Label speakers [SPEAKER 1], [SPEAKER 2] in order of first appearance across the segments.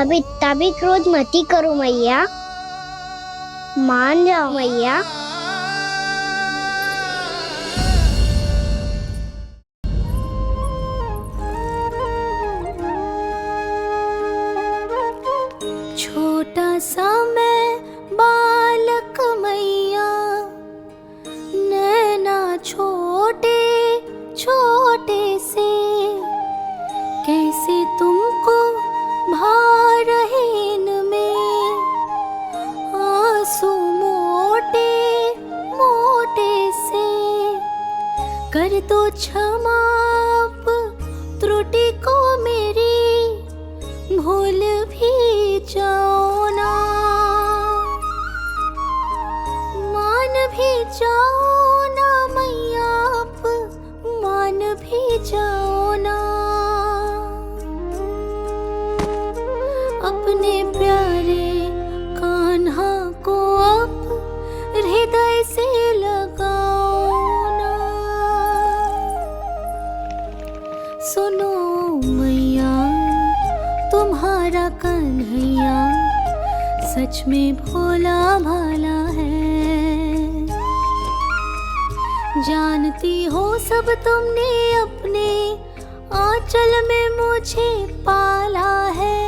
[SPEAKER 1] अब इतना भी क्रोध मत ही करो मैया, मान जाओ मैया।
[SPEAKER 2] छोटा सा मैं बालक मैया, नैना छोटे छोटे से, कैसे तुमको भा रहे इनमें आंसू मोटे मोटे से। कर दो क्षमा त्रुटि को मेरी, भूल भी जाओ ना, मान भी जाओ ना मैया, आप मान भी जाओ ना। अपने प्यारे कान्हा को अब हृदय से लगाओ ना। सुनो मैया, तुम्हारा कन्हैया सच में भोला भाला है। जानती हो सब तुमने अपने आंचल में मुझे पाला है।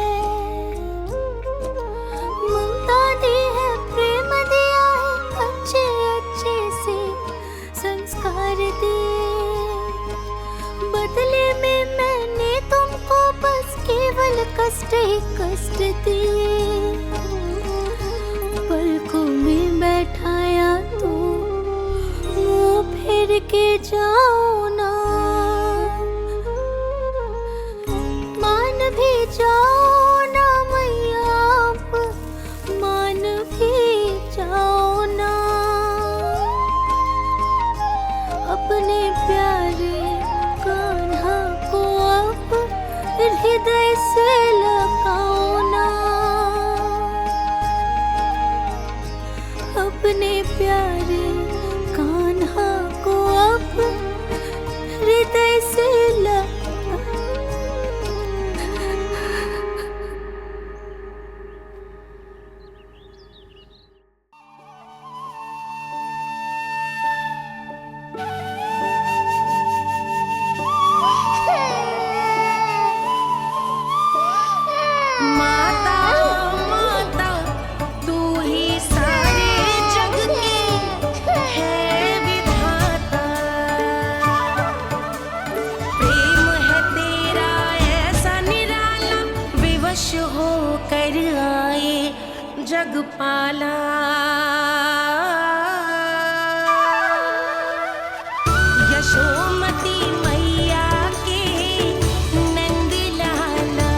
[SPEAKER 2] ममता दी है, प्रेम दिया है, अच्छे अच्छे से संस्कार दिए। बदले में मैंने तुमको बस केवल कष्ट ही कष्ट दिए। पलकों में बैठाया तो मुंह फेर के जाओ ना, मान भी जाओ ना मैया, आप मान भी जाओ ना। अपने प्यारे कान्हा को अब हृदय से लगाओ ना। अपने प्यारे कान्हा को अब हृदय से
[SPEAKER 3] जगपाला। यशोमती मैया के नंद लाला,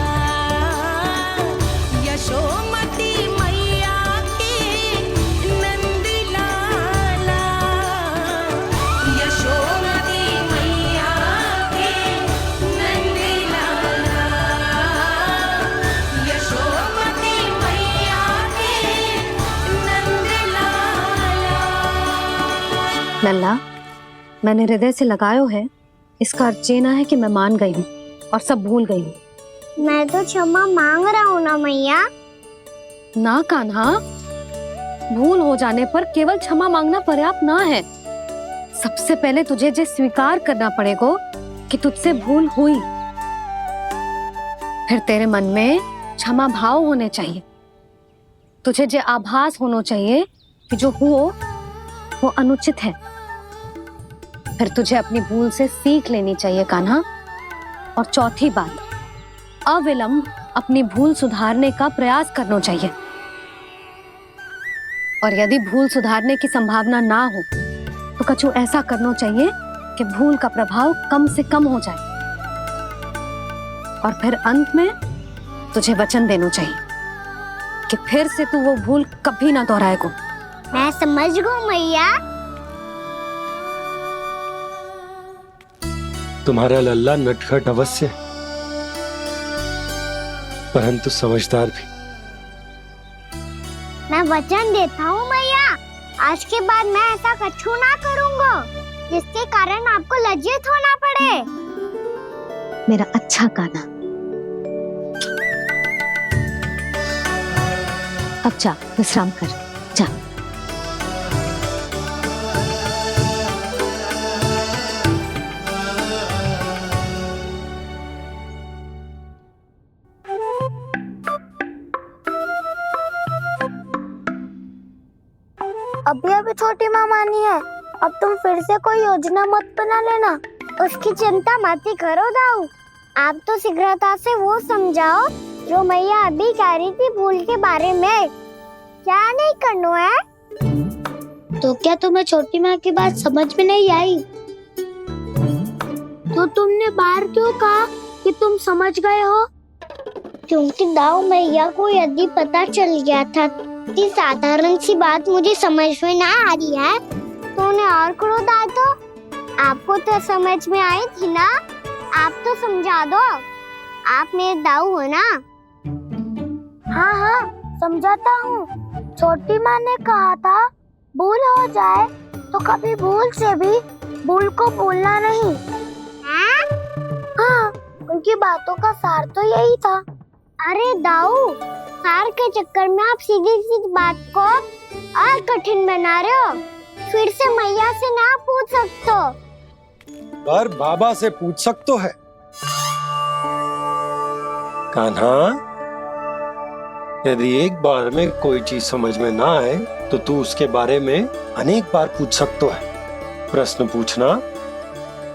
[SPEAKER 3] यशोमती मैया के नंद लाला, यशोमती मैया के नंद लाला, यशोमती मैया
[SPEAKER 4] लल्ला, मैंने हृदय से लगायो है, इसका अर्थ ये ना है कि मैं मान गई हूँ और सब भूल गई हूँ।
[SPEAKER 1] मैं तो क्षमा मांग रहा हूँ ना मैया।
[SPEAKER 4] ना कान्हा, भूल हो जाने पर केवल क्षमा मांगना पर्याप्त ना है। सबसे पहले तुझे ये स्वीकार करना पड़ेगा कि तुझसे भूल हुई। फिर तेरे मन में क्षमा भाव होने चाहिए। तुझे ये आभास होना चाहिए कि जो हुआ वो अनुचित है। फिर तुझे अपनी भूल से सीख लेनी चाहिए कान्हा। और चौथी बात, अविलंब अपनी भूल सुधारने का प्रयास करना चाहिए। और यदि भूल सुधारने की संभावना ना हो तो कछु ऐसा करना चाहिए कि भूल का प्रभाव कम से कम हो जाए। और फिर अंत में तुझे वचन देना चाहिए कि फिर से तू वो भूल कभी ना दोहराएगा।
[SPEAKER 1] मैं समझ गई मैया।
[SPEAKER 5] तुम्हारा लल्ला नटखट अवश्य, परंतु समझदार भी।
[SPEAKER 1] मैं वचन देता हूँ मैया, आज के बाद मैं ऐसा कछु ना करूँगा जिसके कारण आपको लज्जित होना पड़े।
[SPEAKER 4] मेरा अच्छा कान्हा। अब जा विश्राम कर, जा।
[SPEAKER 1] अभी अभी छोटी माँ मानी है, अब तुम फिर से कोई योजना मत बना लेना। उसकी चिंता मत ही करो दाऊ, आप तो शीघ्रता से वो समझाओ जो मैया अभी कह रही थी भूल के बारे में। क्या नहीं करना है? तो क्या तुम्हें छोटी माँ की बात समझ में नहीं आई? तो तुमने बाहर क्यों कहा कि तुम समझ गए हो? क्योंकि दाऊ मैया को यदि पता चल गया था कि साधारण सी बात मुझे समझ में ना आ रही है तो उन्हें और क्रोध आए तो? आपको तो समझ में आई थी ना, आप तो समझा दो, आप मेरे दाऊ हो ना। हाँ हाँ समझाता हूँ। छोटी माँ ने कहा था भूल हो जाए तो कभी भूल से भी भूल को भूलना नहीं। हाँ उनकी बातों का सार तो यही था। अरे दाऊ, सार के चक्कर में आप सीधी सीधी बात को और कठिन बना रहे हो। फिर से मैया से ना पूछ सकते हो,
[SPEAKER 5] पर बाबा से पूछ सकते है। कान्हा, यदि एक बार में कोई चीज समझ में ना आए तो तू उसके बारे में अनेक बार पूछ सकते है। प्रश्न पूछना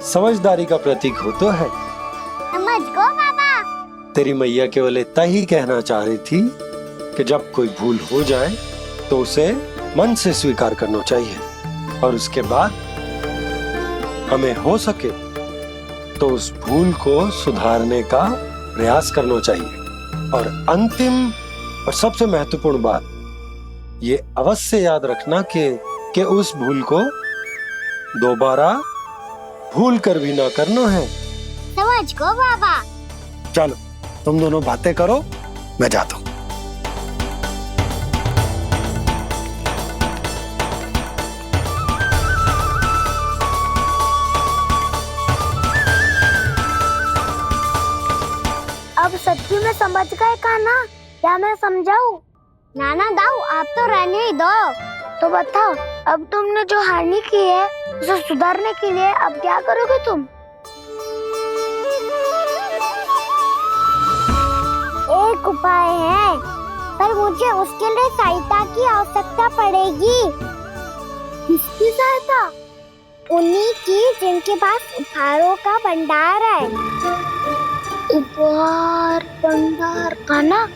[SPEAKER 5] समझदारी का प्रतीक होता है।
[SPEAKER 1] समझ गो बाबा।
[SPEAKER 5] तेरी मैया केवल इतना ही कहना चाह रही थी कि जब कोई भूल हो जाए तो उसे मन से स्वीकार करना चाहिए और उसके बाद हमें हो सके तो उस भूल को सुधारने का प्रयास करना चाहिए। और अंतिम और सबसे महत्वपूर्ण बात ये अवश्य याद रखना कि उस भूल को दोबारा भूल कर भी ना करना है।
[SPEAKER 1] समझ गो बाबा।
[SPEAKER 5] चलो तुम दोनों बातें करो, मैं जाता हूँ।
[SPEAKER 1] अब सच्ची में समझ गए कान्हा? क्या मैं समझाऊं? नाना दाऊ, आप तो रहने ही दो। तो बताओ, अब तुमने जो हानि की है उसे सुधारने के लिए अब क्या करोगे तुम? एक उपाय है, पर मुझे उसके लिए सहायता की आवश्यकता पड़ेगी। किसकी सहायता? उन्हीं की जिनके पास उपहारों का भंडार है। उपहार भंडार का ना?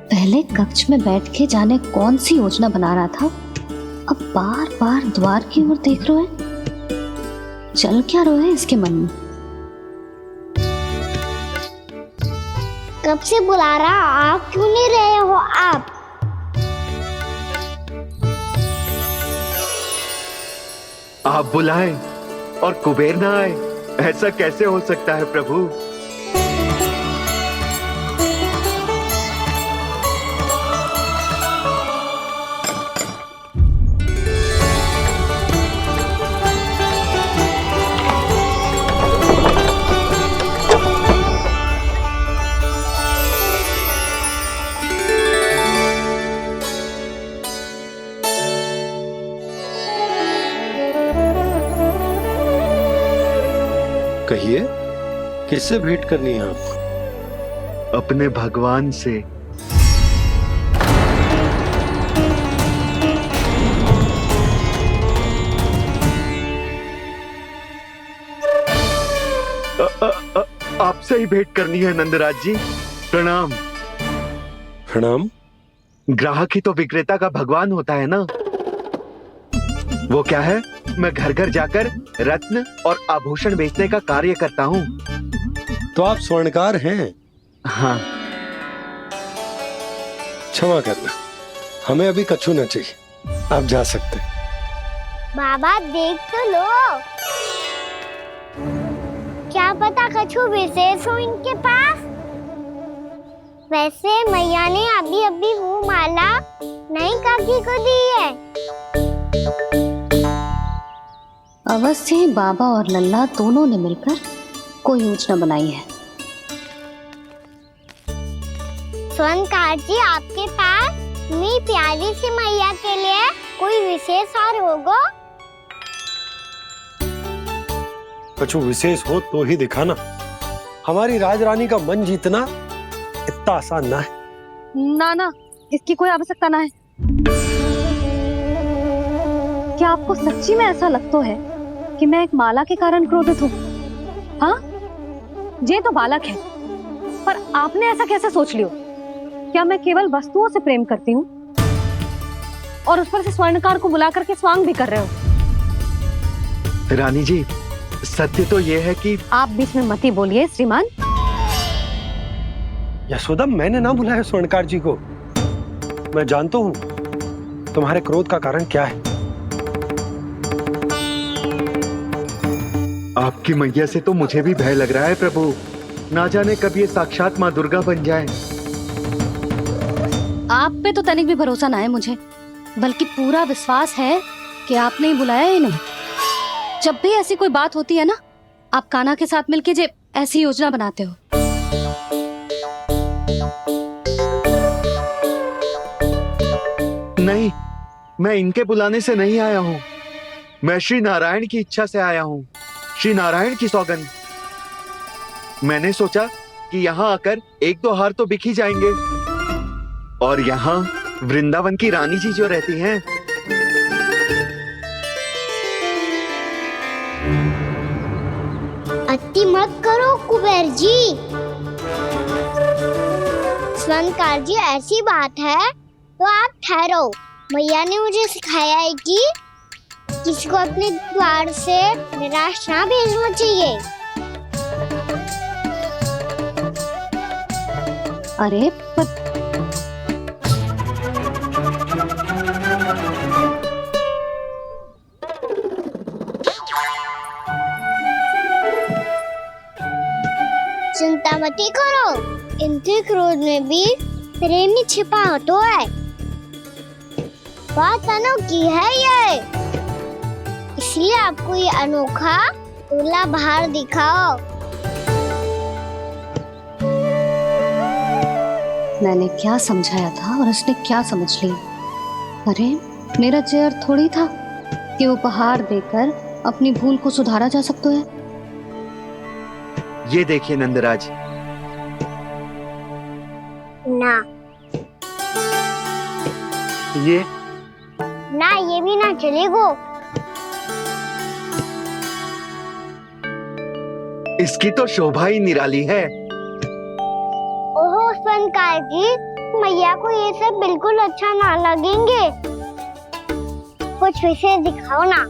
[SPEAKER 4] पहले कक्ष में बैठ के जाने कौन सी योजना बना रहा था, अब बार बार द्वार की ओर देख रहे हैं। चल क्या रहा है इसके मन में?
[SPEAKER 1] कब से बुला रहा, आप क्यों नहीं रहे हो आप?
[SPEAKER 6] आप बुलाएं और कुबेर ना आए, ऐसा कैसे हो सकता है प्रभु?
[SPEAKER 5] कहिए, किससे भेंट करनी है आपको?
[SPEAKER 6] अपने भगवान से। आपसे ही भेंट करनी है नंदराज जी। प्रणाम।
[SPEAKER 5] प्रणाम।
[SPEAKER 6] ग्राहक ही तो विक्रेता का भगवान होता है ना। वो क्या है, मैं घर घर जाकर रत्न और आभूषण बेचने का कार्य करता हूँ।
[SPEAKER 5] तो आप स्वर्णकार हैं?
[SPEAKER 6] हाँ।
[SPEAKER 5] क्षमा करना, हमें अभी कछु न चाहिए, आप जा सकते हैं।
[SPEAKER 1] बाबा देख तो लो, क्या पता कछु विशेष हो इनके पास। वैसे मैया ने अभी अभी वो माला नई काकी को दी है।
[SPEAKER 4] अवश्य ही बाबा और लल्ला दोनों ने मिलकर कोई योजना बनाई है।
[SPEAKER 1] स्वर्णकार जी, आपके पास मेरी प्यारी सी मैया के लिए कोई विशेष और होगा?
[SPEAKER 5] कछु विशेष हो तो ही दिखाना। हमारी राजरानी का मन जीतना इतना आसान ना है।
[SPEAKER 4] ना ना, इसकी कोई आवश्यकता ना है। क्या आपको सच्ची में ऐसा लगता है कि मैं एक माला के कारण क्रोधित हूँ? हाँ, ये तो बालक है, पर आपने ऐसा कैसे सोच लियो? क्या मैं केवल वस्तुओं से प्रेम करती हूँ और उस पर से स्वर्णकार को बुला करके स्वांग भी कर रहे हो?
[SPEAKER 6] रानी जी, सत्य तो ये है कि
[SPEAKER 4] आप बीच में मत ही बोलिए श्रीमान।
[SPEAKER 5] यशोदा, मैंने ना बुलाया स्वर्णकार जी को। मैं जानता हूँ तुम्हारे क्रोध का कारण क्या है।
[SPEAKER 6] आपकी मैया से तो मुझे भी भय लग रहा है प्रभु। ना जाने कब ये साक्षात माँ दुर्गा बन जाए।
[SPEAKER 4] आप पे तो तनिक भी भरोसा ना है मुझे, बल्कि पूरा विश्वास है कि आपने ही बुलाया ही नहीं। जब भी ऐसी कोई बात होती है ना, आप कान्हा के साथ मिलके जे ऐसी योजना बनाते हो।
[SPEAKER 6] नहीं, मैं इनके बुलाने से नहीं आया हूँ। मैं श्री नारायण की इच्छा से आया हूँ, श्री नारायण की सौगंध। मैंने सोचा कि यहाँ आकर एक दो हार तो बिक ही जाएंगे, और यहाँ वृंदावन की रानी जी जो रहती हैं,
[SPEAKER 1] अति मत करो कुबेर जी। स्वर्णकार जी, ऐसी बात है तो आप ठहरो। मैया ने मुझे सिखाया है कि किसी को अपने द्वार से निराश ना भेजना चाहिए।
[SPEAKER 4] अरे पर
[SPEAKER 1] चिंता मत करो, इनके क्रोध में भी प्रेम ही छिपा होता है। बात अनोखी है ये, इसलिए आपको ये अनोखा दूल्हा बाहर दिखाओ।
[SPEAKER 4] मैंने क्या समझाया था और उसने क्या समझ लिया? अरे मेरा जय थोड़ी था कि उपहार देकर अपनी भूल को सुधारा जा सकता है।
[SPEAKER 6] ये देखिए नंदराज।
[SPEAKER 1] ना
[SPEAKER 6] ये
[SPEAKER 1] ना, ये भी ना चलेगो।
[SPEAKER 6] इसकी तो शोभा ही निराली है।
[SPEAKER 1] ओहो स्वर्णकार जी, मैया को ये सब बिल्कुल अच्छा ना लगेंगे। कुछ विशेष दिखाओ ना,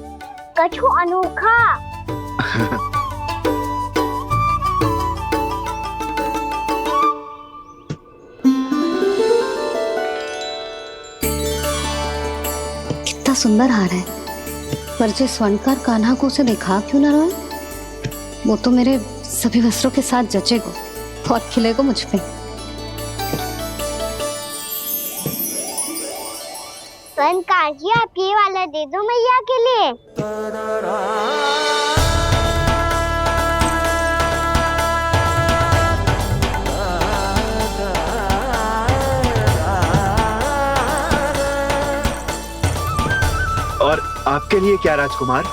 [SPEAKER 1] कछु अनोखा।
[SPEAKER 4] कितना सुंदर हार है, पर जो स्वर्णकार कान्हा को उसे दिखा क्यों ना रोए? वो तो मेरे सभी वस्त्रों के साथ जचेगा, बहुत खिलेगा मुझ पे।
[SPEAKER 1] स्वर्णकार जी, आप ये वाला दे दो मैया के लिए।
[SPEAKER 6] और आपके लिए क्या राजकुमार?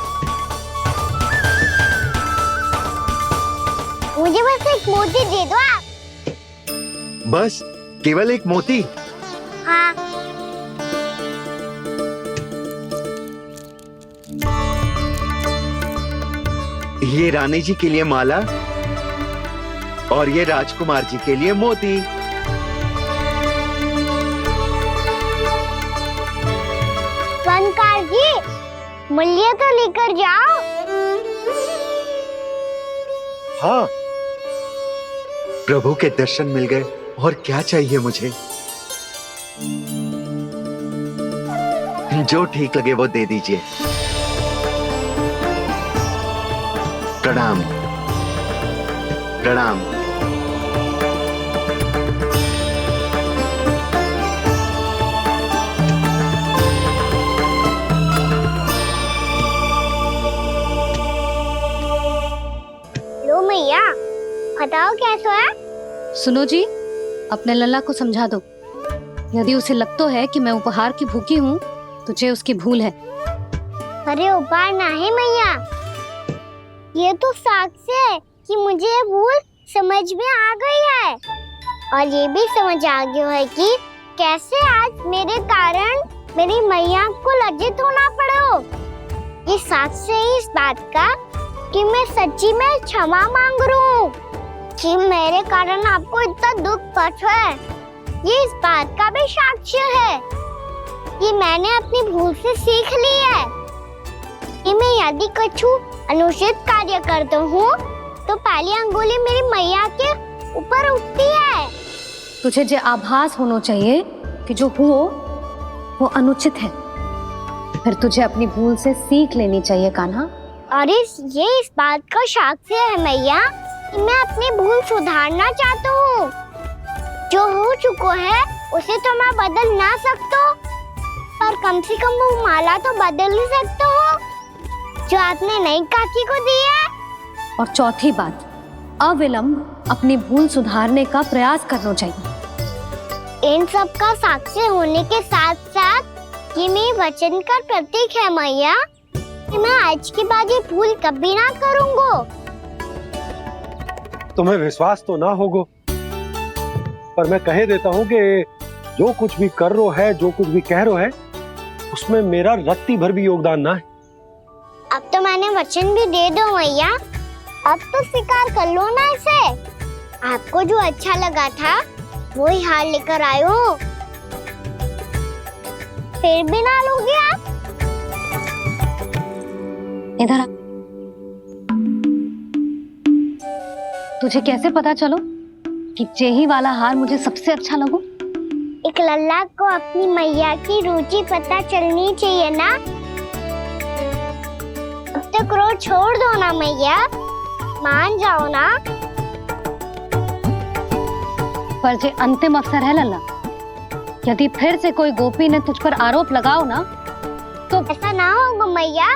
[SPEAKER 1] मुझे बस एक मोती दे दो आप।
[SPEAKER 6] बस केवल एक मोती?
[SPEAKER 1] हाँ।
[SPEAKER 6] ये रानी जी के लिए माला और ये राजकुमार जी के लिए मोती।
[SPEAKER 1] स्वर्णकार जी, मूल्य तो लेकर जाओ।
[SPEAKER 5] हाँ,
[SPEAKER 6] प्रभु के दर्शन मिल गए, और क्या चाहिए मुझे? जो ठीक लगे वो दे दीजिए। प्रणाम प्रणाम।
[SPEAKER 1] लो मैया, बताओ कैसा है?
[SPEAKER 4] सुनो जी, अपने लल्ला को समझा दो। यदि उसे लगता है कि मैं उपहार की भूखी हूँ, तुझे उसकी भूल है।
[SPEAKER 1] अरे उपहार ना है मैया, ये तो साक्ष्य है कि मुझे ये भूल समझ में आ गई है, और ये भी समझ आ गया है कि कैसे आज मेरे कारण मेरी मैया को लज्जित होना पड़ो। ये साक्ष्य है इस बात का कि मैं सच्ची में क्षमा मांग रहा हूँ कि मेरे कारण आपको इतना दुख पहुंचा है। ये इस बात का भी साक्ष्य है कि मैंने अपनी भूल से सीख ली है कि मैं यदि कुछ अनुचित कार्य करता हूँ तो पहली अंगुली मेरी मैया के ऊपर उठती है।
[SPEAKER 4] तुझे जो आभास होना चाहिए कि जो हुआ वो अनुचित है, फिर तुझे अपनी भूल से सीख लेनी चाहिए कान्हा।
[SPEAKER 1] और ये इस बात का साक्ष्य है मैया कि मैं अपनी भूल सुधारना चाहता हूँ। जो हो चुका है उसे तो मैं बदल ना सकता, पर कम से कम वो माला तो बदल ही सकता हूँ जो आपने नई काकी को दी है।
[SPEAKER 4] और चौथी बात, अविलंब अपनी भूल सुधारने का प्रयास करना चाहिए।
[SPEAKER 1] इन सब का साक्षी होने के साथ साथ ये मेरे वचन का प्रतीक है मैया कि मैं आज के बाद ये भूल कभी ना करूँगा।
[SPEAKER 5] तुम्हें विश्वास तो ना होगो, पर मैं कह देता हूँ कि जो कुछ भी कर रो है, जो कुछ भी कह रो है, उसमें मेरा रत्ती भर भी योगदान ना है।
[SPEAKER 1] अब तो मैंने वचन भी दे दो मैया, अब तो स्वीकार कर लो ना इसे। आपको जो अच्छा लगा था वो ही हार लेकर आयो, फिर भी ना लोगे आप?
[SPEAKER 4] इधर आ। तुझे कैसे पता चलो कि जेही वाला हार मुझे सबसे अच्छा लगो?
[SPEAKER 1] एक लल्ला को अपनी मैया की रुचि पता चलनी चाहिए ना। अब तो क्रोध छोड़ दो ना मैया, मान जाओ ना।
[SPEAKER 4] पर जे अंतिम अवसर है लल्ला, यदि फिर से कोई गोपी ने तुझ पर आरोप लगाओ ना तो
[SPEAKER 1] ऐसा ना होगा मैया,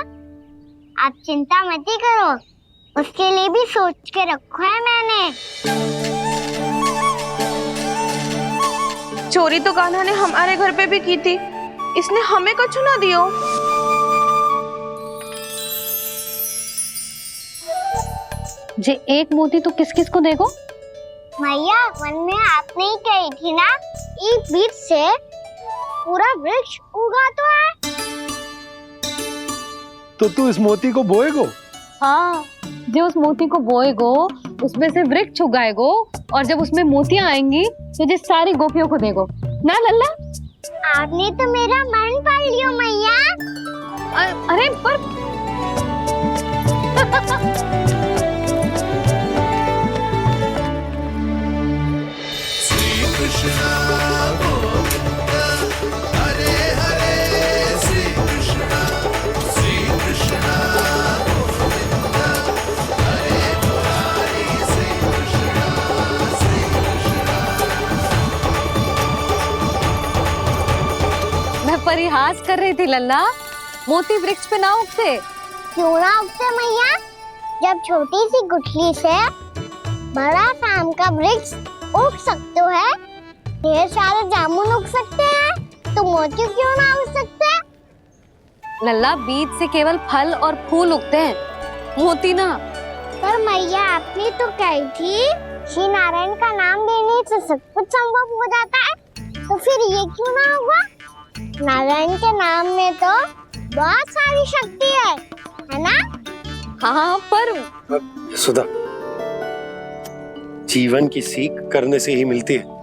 [SPEAKER 1] आप चिंता मत ही करो, उसके लिए भी सोच के रखा है मैंने।
[SPEAKER 2] चोरी तो कान्हा ने हमारे घर पे भी की थी, इसने हमें कछु ना दियो।
[SPEAKER 4] जे एक मोती तो किस किस को देगो?
[SPEAKER 1] मैया मन में आपने ही कही थी ना, एक बीज से पूरा वृक्ष उगा तो है।
[SPEAKER 5] तो तू इस मोती को बोएगो?
[SPEAKER 4] हाँ, जो उस मोती को बोएगो उसमें से वृक्ष उगाएगो, और जब उसमें मोतियां आएंगी तो जो सारी गोपियों को देगो ना लल्ला।
[SPEAKER 1] आपने तो मेरा मन पढ़ लियो मैया।
[SPEAKER 4] अरे पर मैं परिहास कर रही थी लल्ला, मोती वृक्ष पे ना उगते।
[SPEAKER 1] क्यों ना उगते मैया? जब छोटी सी गुठली से बड़ा आम का वृक्ष उग सकते है, ढेर सारे जामुन उग सकते हैं, तो मोती क्यों ना उग सकते?
[SPEAKER 4] लल्ला, बीज से केवल फल और फूल उगते हैं, मोती ना।
[SPEAKER 1] पर मैया आपने तो कही थी श्री नारायण का नाम लेने से सब कुछ संभव हो जाता है, तो फिर ये क्यों ना होगा? नारायण के नाम में तो बहुत सारी शक्ति है ना?
[SPEAKER 4] हाँ, पर
[SPEAKER 5] सुधा, जीवन की सीख करने से ही मिलती है।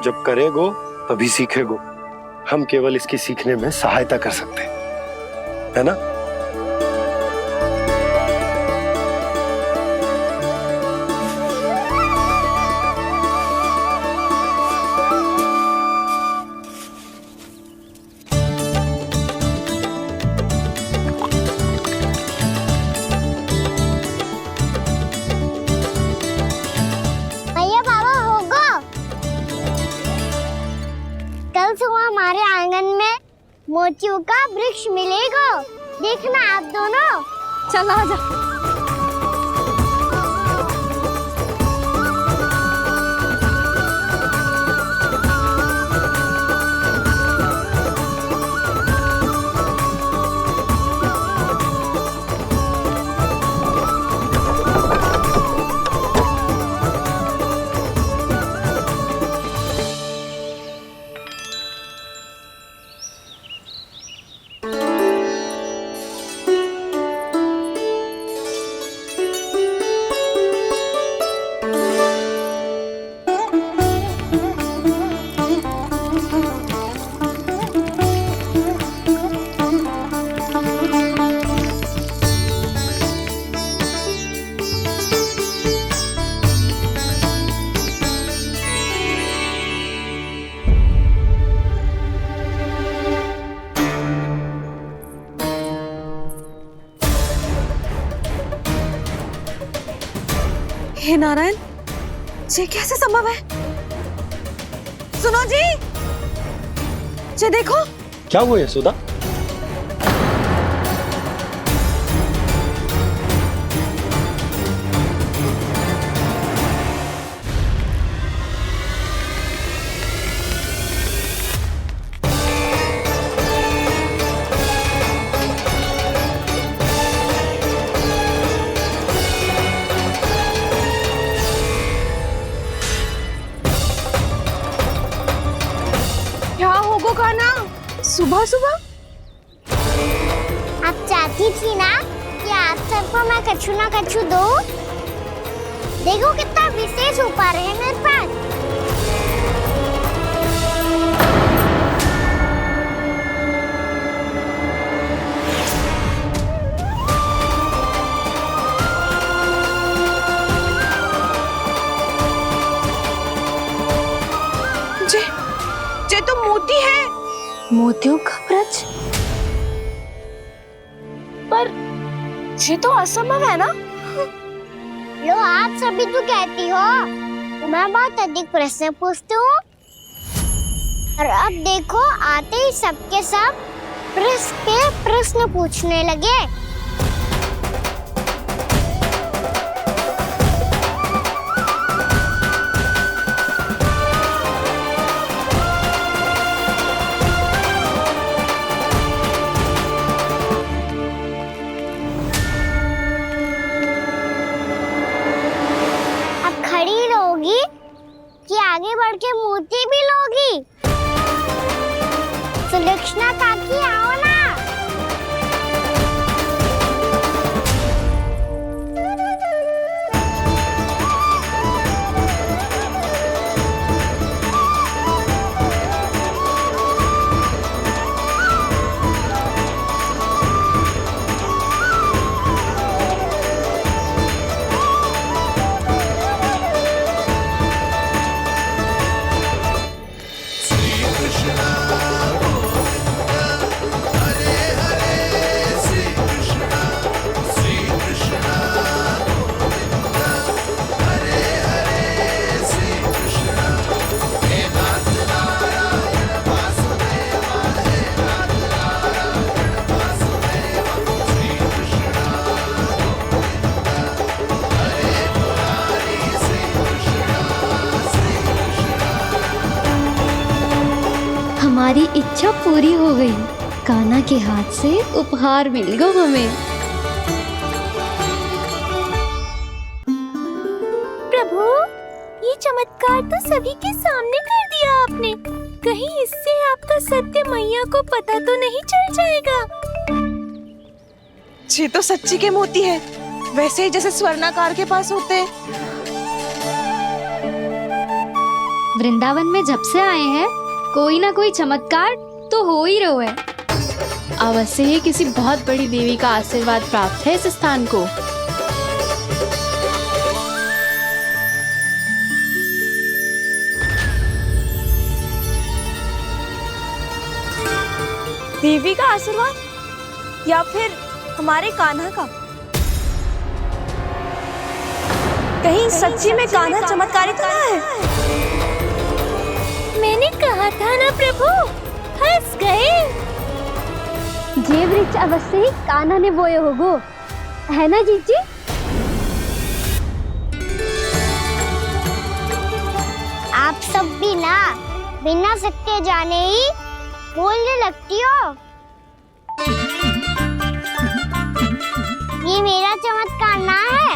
[SPEAKER 5] जब करेगो तभी सीखेगो। हम केवल इसकी सीखने में सहायता कर सकते हैं, है ना?
[SPEAKER 1] हमारे आंगन में मोतियों का वृक्ष मिलेगा। देखना आप दोनों।
[SPEAKER 4] चल आ जा।
[SPEAKER 2] हे नारायण, ये कैसे संभव है? सुनो जी, ये देखो।
[SPEAKER 5] क्या हुआ यशोदा?
[SPEAKER 2] क्या होगो खाना सुबह सुबह?
[SPEAKER 1] आप चाहती थी ना कि आप सबको मैं कछु ना कछु दूं। देखो कितना विशेष उपहार है मेरे पास।
[SPEAKER 2] ये तो मोती है।
[SPEAKER 4] मोतियों का ब्रज?
[SPEAKER 2] पर ये तो असंभव है ना।
[SPEAKER 1] लो आप सभी तो कहती हो, मैं बहुत अधिक प्रश्न पूछती हूँ। और अब देखो आते ही सबके सब प्रश्न पूछने लगे। कि आगे बढ़ के मोती भी लोगी। सुलक्षणा काकी आओ ना।
[SPEAKER 7] हमारी इच्छा पूरी हो गई। कान्हा के हाथ से उपहार मिल गया हमें।
[SPEAKER 8] प्रभु, ये चमत्कार तो सभी के सामने कर दिया आपने। कहीं इससे आपका सत्य मैया को पता तो नहीं चल जाएगा?
[SPEAKER 2] ये तो सच्ची के मोती है, वैसे ही जैसे स्वर्णाकार के पास होते हैं।
[SPEAKER 7] वृंदावन में जब से आए हैं कोई ना कोई चमत्कार तो हो ही रहा है।
[SPEAKER 9] अवश्य ही किसी बहुत बड़ी देवी का आशीर्वाद प्राप्त है इस स्थान को।
[SPEAKER 2] देवी का आशीर्वाद या फिर हमारे कान्हा का? कहीं सच्ची में कान्हा चमत्कारी तो ना है?
[SPEAKER 8] मैंने कहा था ना प्रभु, बरस गए।
[SPEAKER 7] ये वृक्ष अवश्य ही कान्हा ने बोए होगो, है ना जीजी?
[SPEAKER 1] आप सब भी ना बिना सत्य जाने ही बोलने लगती हो। ये मेरा चमत्कार ना है,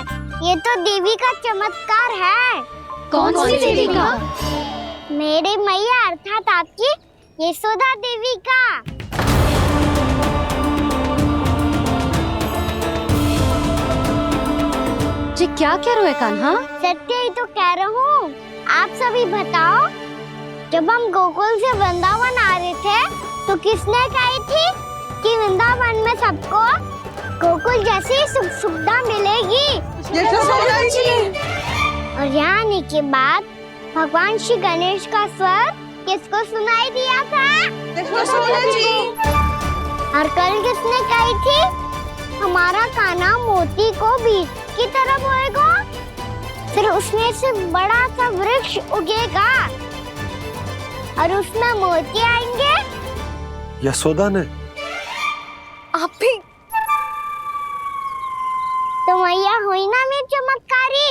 [SPEAKER 1] ये तो देवी का चमत्कार है।
[SPEAKER 7] कौन सी देवी का?
[SPEAKER 1] मेरे मैया अर्थात आपकी यशोदा देवी का।
[SPEAKER 4] जी क्या कह रहे हो कान्हा?
[SPEAKER 1] सत्य ही तो कह रहा हूँ। आप सभी बताओ, जब हम गोकुल से वृंदावन आ रहे थे तो किसने कही थी कि वृंदावन में सबको गोकुल जैसी सुख सुविधा मिलेगी? और यहाँ आने के बाद भगवान श्री गणेश का स्वर किसको सुनाई दिया था? और कल किसने कही थी हमारा कान्हा मोती को बीज की तरह बोएगा, फिर उसमें से बड़ा सा वृक्ष उगेगा और उसमें मोती आएंगे?
[SPEAKER 5] यशोदा ने?
[SPEAKER 2] आप भी?
[SPEAKER 1] तो मैया हुई ना मेरी चमत्कारी।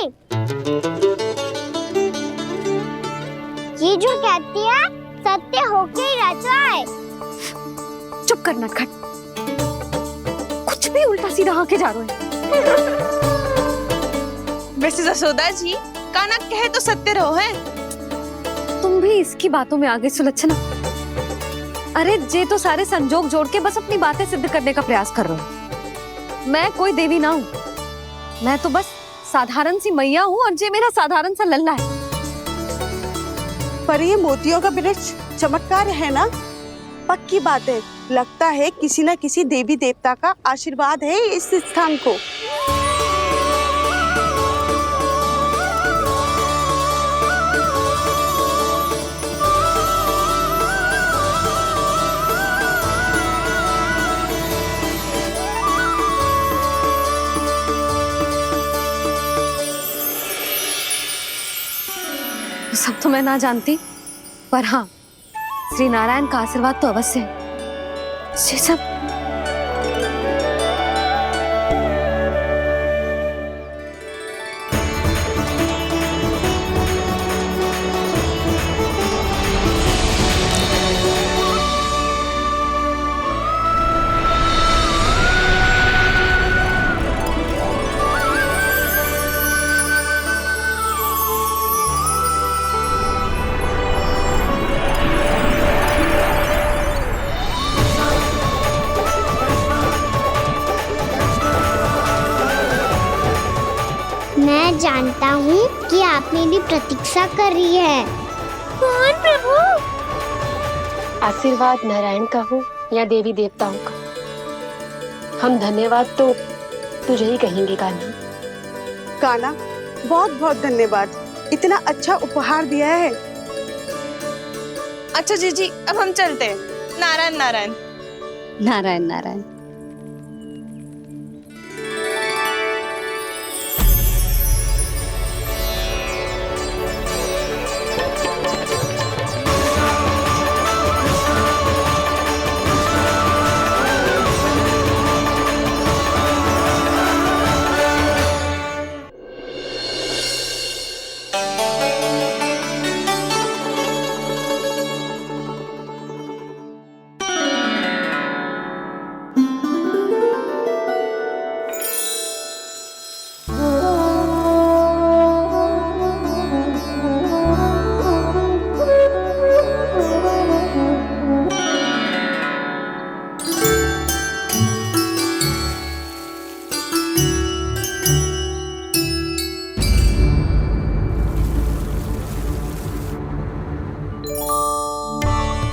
[SPEAKER 1] ये जो कहती है सत्य होके ही रहता है।
[SPEAKER 4] चुप कर नटखट, कुछ भी उल्टा सीधा होके जा रहे हो।
[SPEAKER 10] वैसे यशोदा जी, कान्हा कहे तो सत्य रहो है।
[SPEAKER 4] तुम भी इसकी बातों में आगे सुलझना। अरे जे तो सारे संजोग जोड़ के बस अपनी बातें सिद्ध करने का प्रयास कर रहे हो। मैं कोई देवी ना हूँ, मैं तो बस साधारण सी मैया हूँ और जे मेरा साधारण सा लल्ला है।
[SPEAKER 10] पर ये मोतियों का वृक्ष चमत्कार है ना? पक्की बात है, लगता है किसी न किसी देवी देवता का आशीर्वाद है इस स्थान को।
[SPEAKER 4] सब तो मैं ना जानती, पर हाँ, श्री नारायण का आशीर्वाद तो अवश्य है। ये सब
[SPEAKER 1] मैं जानता हूँ कि आप मेरी प्रतीक्षा कर रही है।
[SPEAKER 8] कौन प्रभु?
[SPEAKER 11] आशीर्वाद नारायण का हो या देवी देवताओं का, हम धन्यवाद तो तुझे ही कहेंगे कान्हा।
[SPEAKER 10] कान्हा, बहुत बहुत धन्यवाद, इतना अच्छा उपहार दिया है। अच्छा जीजी, अब हम चलते हैं। नारायण नारायण।
[SPEAKER 7] नारायण नारायण।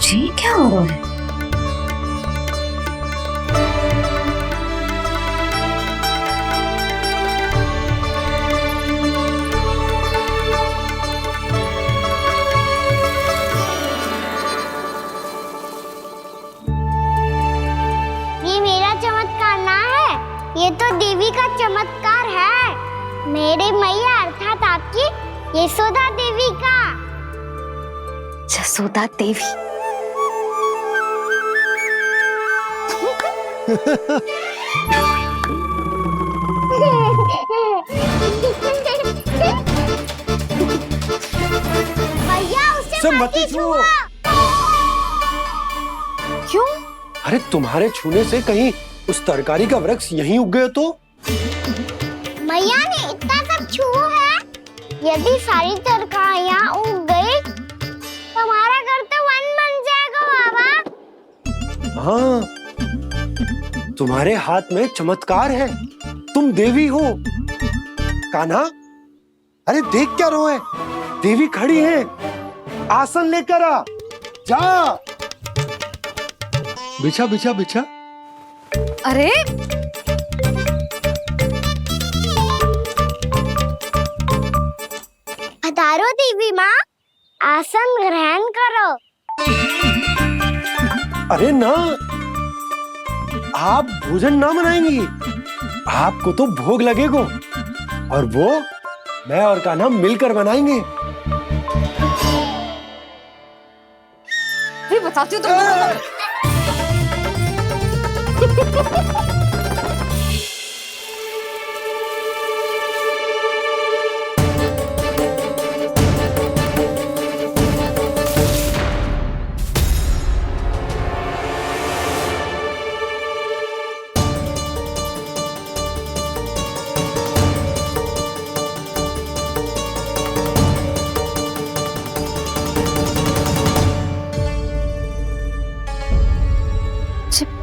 [SPEAKER 4] जी क्या हो रहा है?
[SPEAKER 1] ये मेरा चमत्कार ना है, ये तो देवी का चमत्कार है। मेरे मैया अर्थात आपकी यशोदा देवी का।
[SPEAKER 4] यशोदा देवी?
[SPEAKER 1] भैया उसे
[SPEAKER 5] सब मत छुओ।
[SPEAKER 2] क्यों?
[SPEAKER 5] अरे तुम्हारे छूने से कहीं उस तरकारी का वृक्ष यहीं उग गए तो?
[SPEAKER 1] मैया ने इतना सब छुआ है, यदि सारी तरकारियां उग गई तो हमारा घर तो वन बन जाएगा बाबा।
[SPEAKER 5] हाँ, तुम्हारे हाथ में चमत्कार है, तुम देवी हो। कान्हा, अरे देख क्या रोए, देवी खड़ी है, आसन लेकर आ, जा। बिछा बिछा बिछा।
[SPEAKER 4] अरे
[SPEAKER 1] पधारो देवी माँ, आसन ग्रहण करो।
[SPEAKER 5] अरे ना, आप भोजन ना बनाएंगी, आपको तो भोग लगेगा और वो मैं और कान्हा मिलकर बनाएंगे।
[SPEAKER 4] भी बताती हूँ तुमको।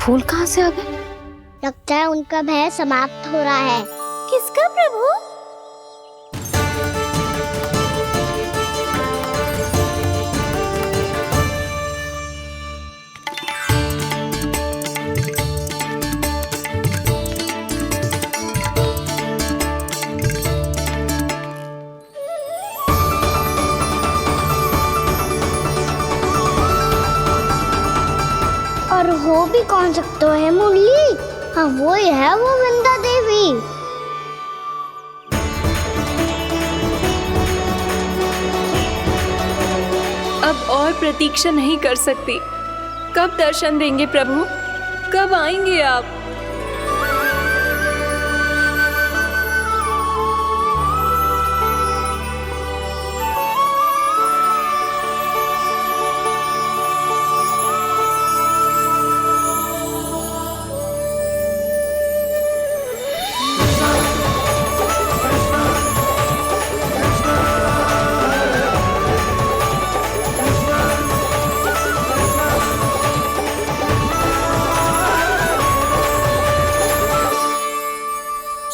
[SPEAKER 4] फूल कहाँ से आ गए?
[SPEAKER 1] लगता है उनका भय समाप्त हो रहा है।
[SPEAKER 8] किसका प्रभु?
[SPEAKER 1] और हो भी कौन सकता है मुरली? हाँ वो ही है, वो वृंदा देवी।
[SPEAKER 2] अब और प्रतीक्षा नहीं कर सकती। कब दर्शन देंगे प्रभु? कब आएंगे आप?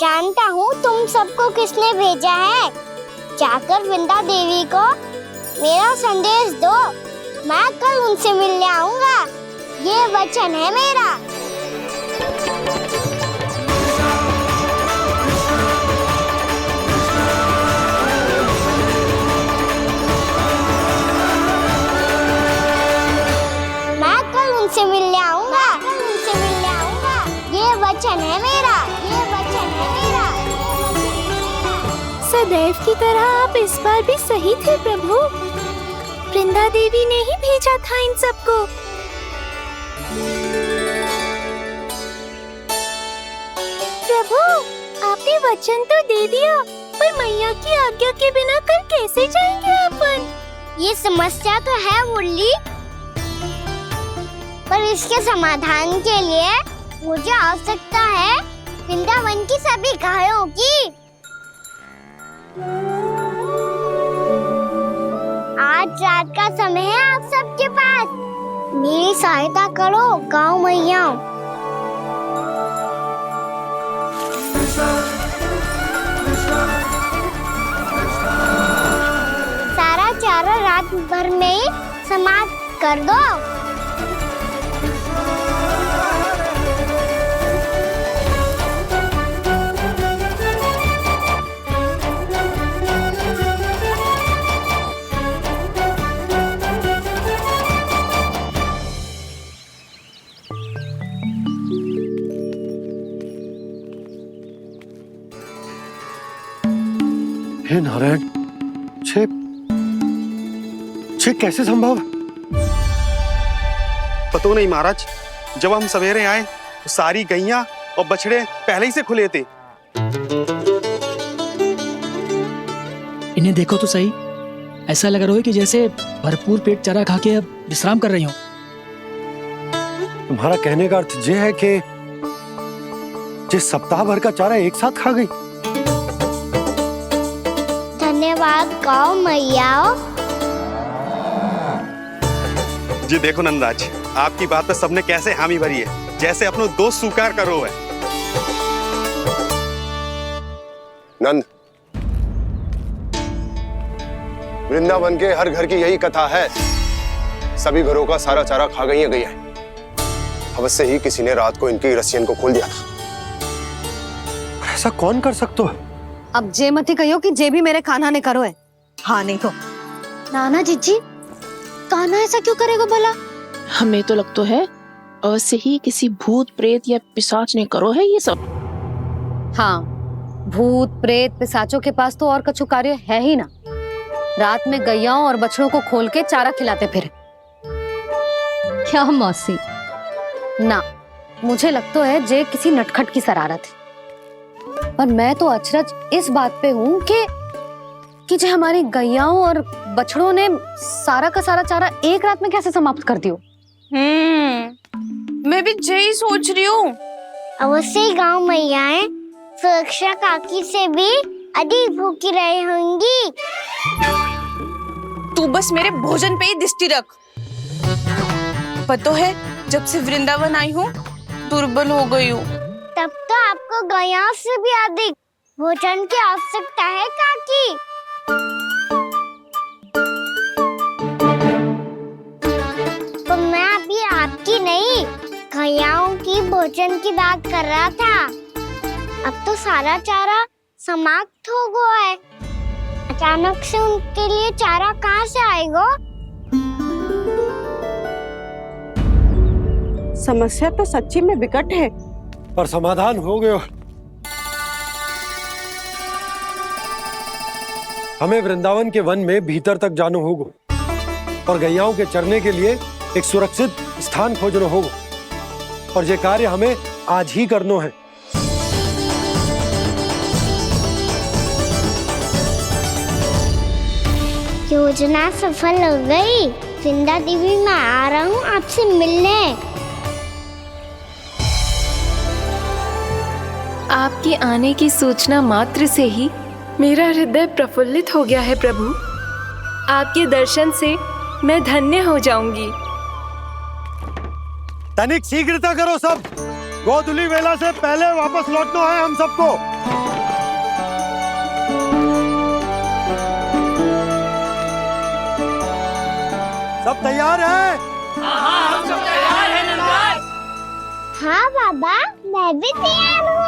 [SPEAKER 1] जानता हूँ तुम सबको किसने भेजा है। जाकर वृंदा देवी को मेरा संदेश दो, मैं कल उनसे मिलने आऊंगा, ये वचन है मेरा। मैं कल उनसे मिलने आऊंगा, ये वचन है मेरा, ये वचन है मेरा।
[SPEAKER 8] सदैव की तरह आप इस बार भी सही थे प्रभु। वृंदा देवी ने ही भेजा था इन सबको। प्रभु, आपने वचन तो दे दिया, पर मैया की आज्ञा के बिना कल कैसे जाएंगे अपन?
[SPEAKER 1] ये समस्या तो है मुरली, पर इसके समाधान के लिए मुझे आवश्यकता है वृंदावन की सभी गायों की। आज रात का समय है आप सबके पास, मेरी सहायता करो गाँव मैया। सारा चारा रात भर में ही समाप्त कर दो।
[SPEAKER 5] हे नारायण, छे कैसे संभव?
[SPEAKER 12] पता नहीं महाराज, जब हम सवेरे आए सारी गैया और बछड़े पहले ही से खुले थे।
[SPEAKER 13] इन्हें देखो तो सही, ऐसा लग रहा है कि जैसे भरपूर पेट चारा खा के अब विश्राम कर रही हूँ।
[SPEAKER 5] तुम्हारा कहने का अर्थ यह है कि जिस सप्ताह भर का चारा एक साथ खा गई।
[SPEAKER 1] धन्यवाद गाओ मैया।
[SPEAKER 12] जी देखो नंदराज, आपकी बात पे सबने कैसे हामी भरी है, जैसे अपनो दोस्त स्वीकार करो है।
[SPEAKER 14] नंद, वृंदावन के हर घर की यही कथा है, सभी घरों का सारा चारा खा गई है। अवश्य ही किसी ने रात को इनकी रस्सियन को खोल दिया था।
[SPEAKER 5] ऐसा कौन कर सकता है?
[SPEAKER 4] अब जे मती कहियो कि जे भी मेरे कान्हा ने करो है। हाँ नहीं तो
[SPEAKER 7] नाना जीजी, कान्हा ऐसा क्यों करेगा भला?
[SPEAKER 15] हमें तो लगता है अवश्य ही किसी भूत प्रेत या पिशाच ने करो है ये सब।
[SPEAKER 4] हाँ, भूत प्रेत पिशाचों के पास तो और कछु कार्य है ही ना। रात में गैयाओं और बछड़ों को खोल के चारा खिलाते फिर।
[SPEAKER 7] क्या मौसी?
[SPEAKER 4] ना, मुझे लगता है जे किसी नटखट की शरारत है। पर मैं तो अचरज इस बात पे हूँ कि जो हमारी गैयाओं और बछड़ों ने सारा का सारा चारा एक रात में कैसे समाप्त कर दियो।
[SPEAKER 9] मैं भी यही सोच रही हूँ।
[SPEAKER 1] अवश्य ही गाँव मैयाएं सुरक्षा काकी से भी अधिक भूखी रही होंगी।
[SPEAKER 9] तू बस मेरे भोजन पे ही दृष्टि रख। पता है जब से वृंदावन आई हूँ दुर्बल हो गई हूँ।
[SPEAKER 1] तब तो आपको गैया से भी अधिक भोजन की आवश्यकता है काकी। तो मैं अभी आपकी नहीं, गैयाओं की भोजन की बात कर रहा था। अब तो सारा चारा समाप्त हो गया है। अचानक से उनके लिए चारा कहाँ से आएगा?
[SPEAKER 10] समस्या तो सच्ची में विकट है,
[SPEAKER 5] पर समाधान हो गया। हमें वृंदावन के वन में भीतर तक जाना होगा और गैयाओं के चरने के लिए एक सुरक्षित स्थान खोजना होगा, और ये कार्य हमें आज ही करना है।
[SPEAKER 1] योजना सफल हो गई। वृंदा देवी, मैं आ रहा हूँ आपसे मिलने।
[SPEAKER 2] आपके आने की सूचना मात्र से ही मेरा हृदय प्रफुल्लित हो गया है प्रभु। आपके दर्शन से मैं धन्य हो जाऊंगी।
[SPEAKER 5] तनिक शीघ्रता करो सब, गोधुली वेला से पहले वापस लौटना है हम सबको। सब तैयार है?
[SPEAKER 3] हाँ, हम सब तैयार हैं नंदराज।
[SPEAKER 1] हाँ बाबा, मैं भी तैयार हूँ।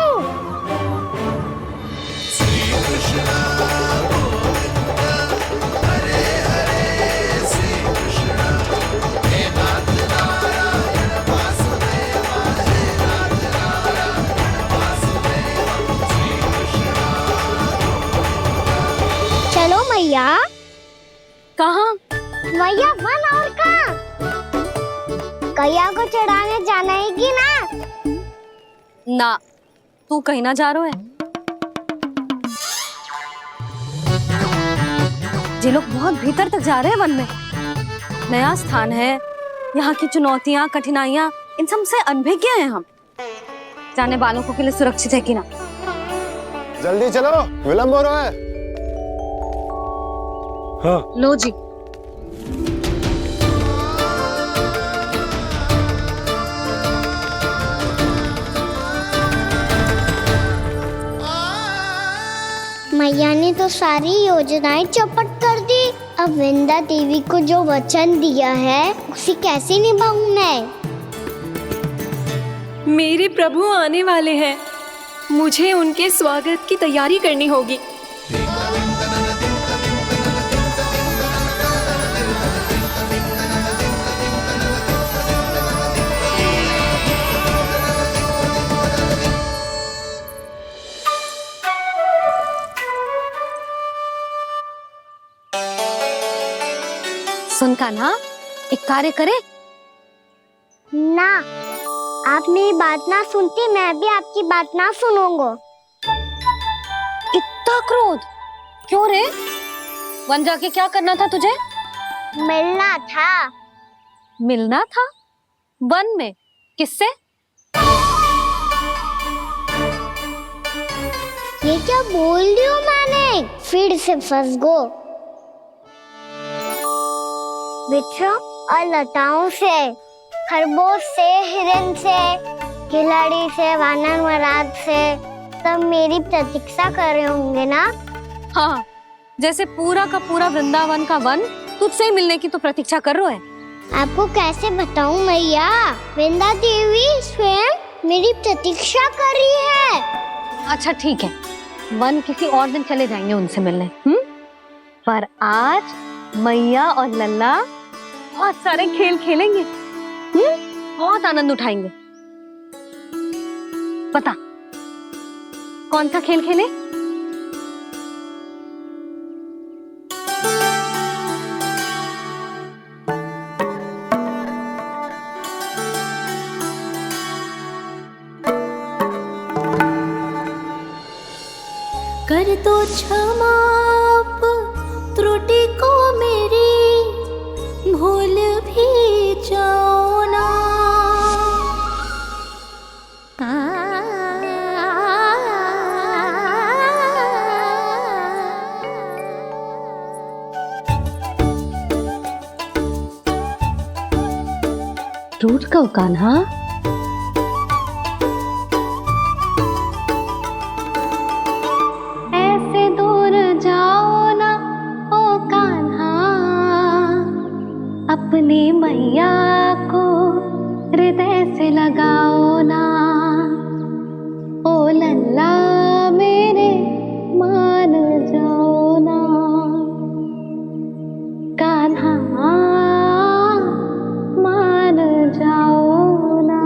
[SPEAKER 1] चलो मैया।
[SPEAKER 4] कहाँ?
[SPEAKER 1] मैया वन और कहाँ? गैया को चढ़ाने जाना है कि ना?
[SPEAKER 4] ना, तू कहीं ना जा रहा है। ये लोग बहुत भीतर तक जा रहे हैं वन में। नया स्थान है, यहाँ की चुनौतियाँ कठिनाइयाँ इन सब से अनभिज्ञ हैं हम। जाने वालों को के लिए सुरक्षित है कि ना?
[SPEAKER 14] जल्दी चलो, विलंब हो रहा है।
[SPEAKER 5] हाँ।
[SPEAKER 4] लो जी।
[SPEAKER 1] मैया ने तो सारी योजनाएं चौपट कर दी। अब वृंदा देवी को जो वचन दिया है उसे कैसे निभाऊं मैं?
[SPEAKER 2] मेरे प्रभु आने वाले हैं, मुझे उनके स्वागत की तैयारी करनी होगी।
[SPEAKER 4] सुन कान्हा, एक कार्य करे
[SPEAKER 1] ना। आप मेरी बात ना सुनती, मैं भी आपकी बात ना सुनूंगा।
[SPEAKER 4] इतना क्रोध क्यों रे? वन जाके क्या करना था तुझे?
[SPEAKER 1] मिलना था।
[SPEAKER 4] मिलना था? वन में? किससे?
[SPEAKER 1] ये क्या बोल रही हूँ मैंने? फिर से फंस गो। वृक्षों और लताओं से, खरगोश से, हिरन से, खिलाड़ी से, वानर महाराज से, सब मेरी प्रतीक्षा कर रहे होंगे ना?
[SPEAKER 4] हाँ, जैसे पूरा का पूरा वृंदावन का वन तुझसे ही मिलने की तो प्रतीक्षा कर रहा है।
[SPEAKER 1] आपको कैसे बताऊं मैया? वृंदा देवी स्वयं मेरी प्रतीक्षा कर रही है।
[SPEAKER 4] अच्छा ठीक है, वन किसी और दिन चले जाएंगे उनसे मिलने। पर आज मैया और लल्ला बहुत सारे खेल खेलेंगे। बहुत आनंद उठाएंगे। बता कौन सा खेल खेले?
[SPEAKER 8] कर दो क्षमा त्रुटि को मेरी, भूल भी जाओ ना।
[SPEAKER 4] टूट का कान्हा,
[SPEAKER 7] ऐसे दूर जाओ ना ओ कान्हा, अपनी मैया को हृदय से लगाओ ना। ओ लल्ला मेरे मान जाओ ना, कान्हा मान जाओ ना।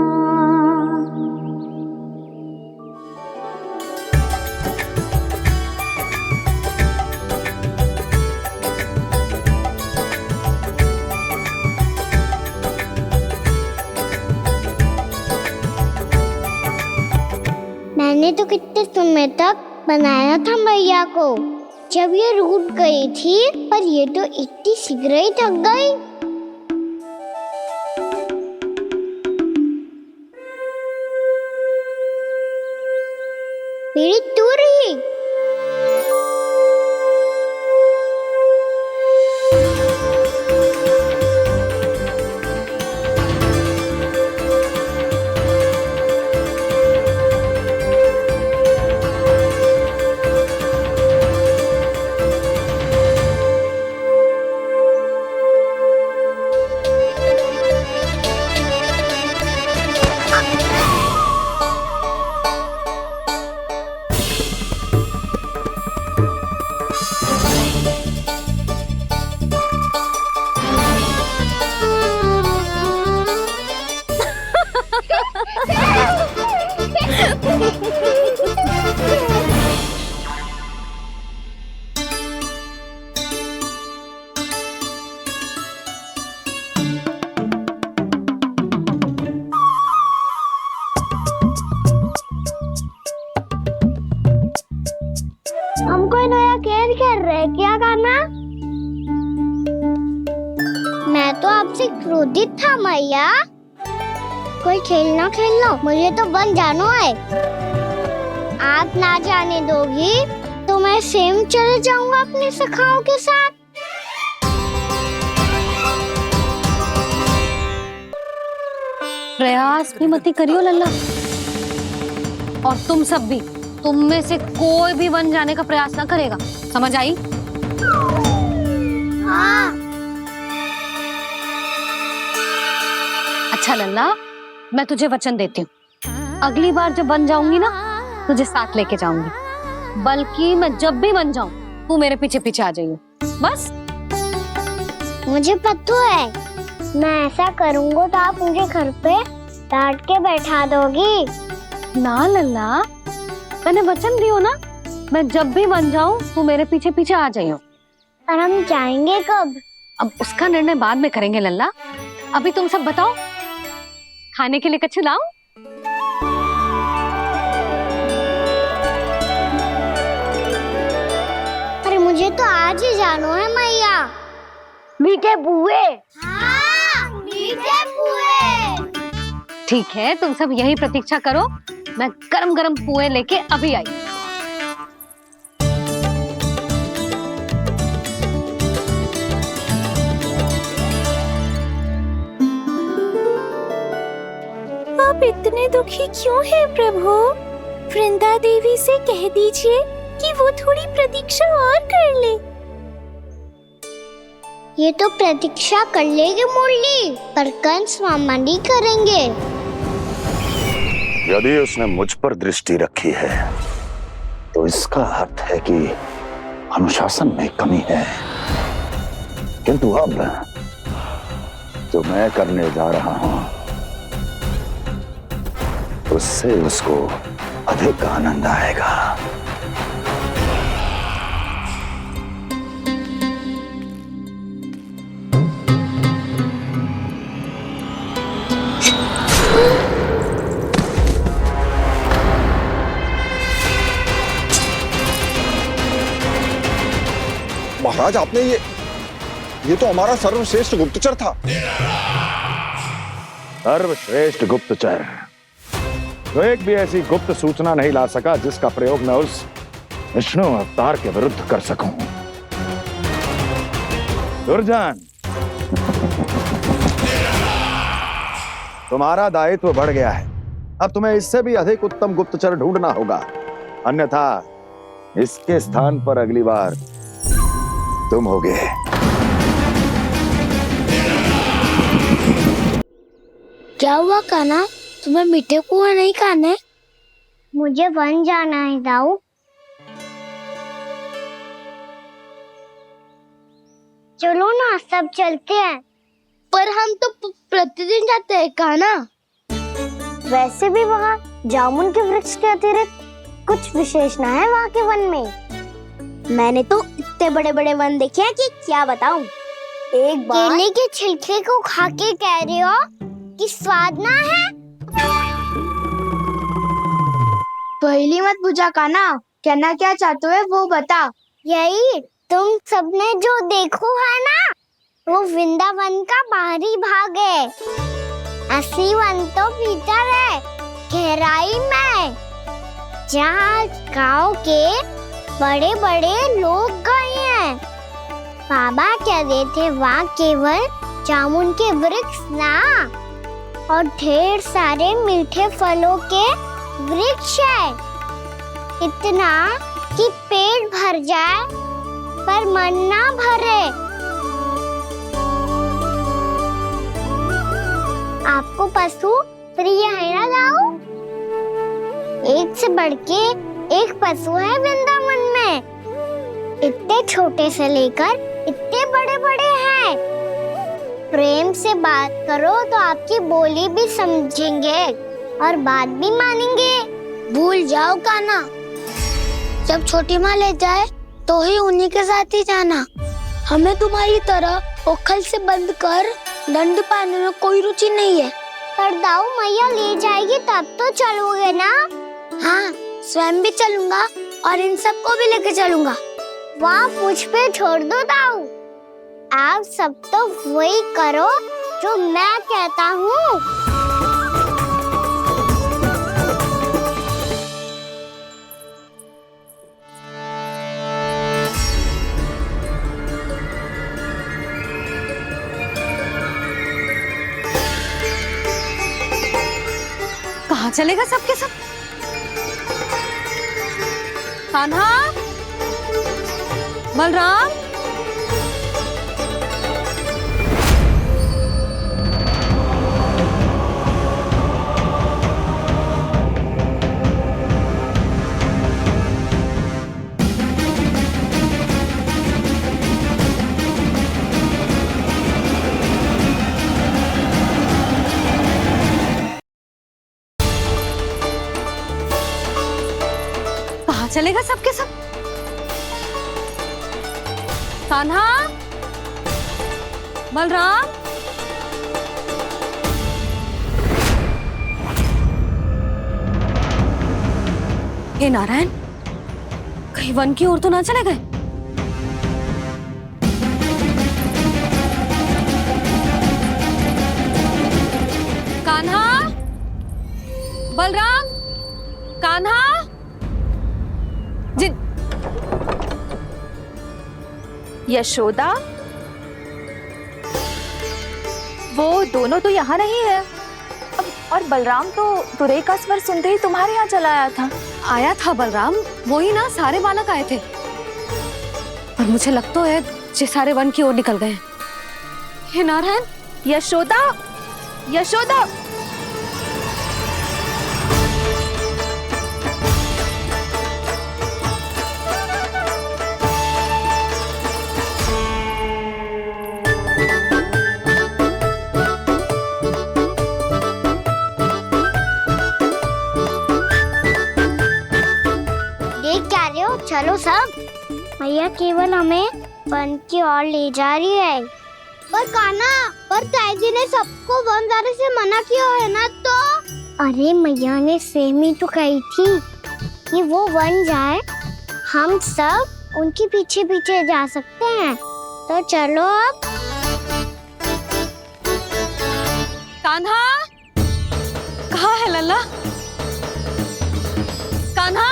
[SPEAKER 1] मैंने तो कितने समय तक बनाया था मैया को, जब ये रूठ गई थी, पर ये तो इतनी शीघ्र ही थक गई। मेरी दूर ही। हमको नया खेल खेल रहे, क्या करना? मैं तो आपसे क्रोधित था मैया। कोई खेलना खेलना, मुझे तो वन जाना है। आप ना जाने दोगी तो मैं स्वयं चले जाऊंगा अपने सखाओं के साथ।
[SPEAKER 4] प्रयास भी मत करियो लल्ला, और तुम सब भी, तुम में से कोई भी वन जाने का प्रयास ना करेगा, समझ आई?
[SPEAKER 1] हाँ।
[SPEAKER 4] अच्छा लल्ला, मैं तुझे वचन देती हूँ, अगली बार जब वन जाऊंगी ना, तुझे साथ लेके जाऊंगी। बल्कि मैं जब भी वन जाऊं, तू मेरे पीछे पीछे आ जाइए, बस।
[SPEAKER 1] मुझे पता है, मैं ऐसा करूंगा तो आप मुझे घर पे डांट के बैठा दोगी।
[SPEAKER 4] ना लल्ला, मैंने वचन दियो ना, मैं जब भी वन जाऊं तू मेरे पीछे पीछे आ जाइयो।
[SPEAKER 1] और हम जाएंगे कब?
[SPEAKER 4] अब उसका निर्णय बाद में करेंगे लल्ला। अभी तुम सब बताओ, खाने के लिए कुछ लाऊं?
[SPEAKER 1] मुझे तो आज ही जानो है मैया। मीठे बुए। हाँ, मीठे बुए।
[SPEAKER 4] ठीक है, तुम सब यही प्रतीक्षा करो, मैं गरम गरम पुए लेके अभी आई।
[SPEAKER 8] आप इतने दुखी क्यों हैं प्रभु? वृंदा देवी से कह दीजिए कि वो थोड़ी प्रतीक्षा और कर ले।
[SPEAKER 1] ये तो प्रतीक्षा कर लेगी मुरली, पर कंस मामा नहीं करेंगे।
[SPEAKER 16] यदि उसने मुझ पर दृष्टि रखी है तो इसका अर्थ है कि अनुशासन में कमी है। किंतु अब जो मैं करने जा रहा हूं उससे उसको अधिक आनंद आएगा।
[SPEAKER 14] महाराज, आपने ये तो हमारा सर्वश्रेष्ठ गुप्तचर था।
[SPEAKER 16] सर्वश्रेष्ठ गुप्तचर तो एक भी ऐसी गुप्त सूचना नहीं ला सका जिसका प्रयोग मैं उस विष्णु अवतार के विरुद्ध कर सकूं। दुर्जन, तुम्हारा दायित्व बढ़ गया है। अब तुम्हें इससे भी अधिक उत्तम गुप्तचर ढूंढना होगा, अन्यथा इसके स्थान पर अगली बार तुम होगे।
[SPEAKER 1] क्या हुआ कान्हा, तुम्हें मीठे कुआं नहीं खाने? मुझे वन जाना है दाऊ। चलो ना, सब चलते हैं। पर हम तो प्रतिदिन जाते हैं कान्हा। वैसे भी वहाँ जामुन के वृक्ष के अतिरिक्त कुछ विशेष ना है वहाँ के वन में। मैंने तो इतने बड़े बड़े वन देखे हैं कि क्या बताऊं। एक बार केले के छिलके को खा के कह रहे हो कि स्वाद ना है? पहली मत बुझा कान्हा, कहना क्या चाहते हो वो बता। यही तुम सबने जो देखो है ना, वो वृंदावन का बाहरी भाग है। असली वन तो भीतर है, गहराई में, जहाँ गाँव के बड़े बड़े लोग गए हैं। बाबा कह रहे थे वहाँ केवल जामुन के वृक्ष ना, और ढेर सारे मीठे फलों के वृक्ष है। इतना कि पेट भर जाए पर मन ना भरे। आपको पशु प्रिय है ना दाऊ? एक से बढ़ के एक पशु है वृंदावन में। इतने छोटे से लेकर इतने बड़े बड़े हैं। प्रेम से बात करो तो आपकी बोली भी समझेंगे और बात भी मानेंगे। भूल जाओ कान्हा, जब छोटी माँ ले जाए तो ही उन्हीं के साथ ही जाना। हमें तुम्हारी तरह ओखल से बंद कर दंड पाने में कोई रुचि नहीं है। पर दाऊ मैया ले जाएगी तब तो चलोगे ना? हाँ, स्वयं भी चलूंगा और इन सबको भी लेके चलूंगा। वहाँ मुझ पे छोड़ दो दाऊ। आप सब तो वही करो जो मैं कहता हूँ।
[SPEAKER 4] कहाँ चलेगा सबके सब? कान्हा, बलराम, कहाँ चलेगा सबके सब? कान्हा, बलराम, हे नारायण, कहीं वन की ओर तो ना चले गए?
[SPEAKER 17] यशोदा, वो दोनों तो यहाँ नहीं है। और बलराम तो तुरई का स्वर सुनते ही तुम्हारे यहाँ चला आया था
[SPEAKER 4] बलराम, वही ना, सारे बालक आए थे। और मुझे लगता है ये सारे वन की ओर निकल गए। हे नारायण!
[SPEAKER 17] यशोदा, यशोदा!
[SPEAKER 1] चलो सब, मैया केवल हमें वन की ओर ले जा रही है। पर कान्हा, पर ताईजी ने सबको वन जाने से मना किया है ना। तो अरे मैया ने सेम ही तो कही थी कि वो वन जाए, हम सब उनके पीछे पीछे जा सकते हैं। तो चलो अब।
[SPEAKER 4] कान्हा, कहाँ है लल्ला? कान्हा!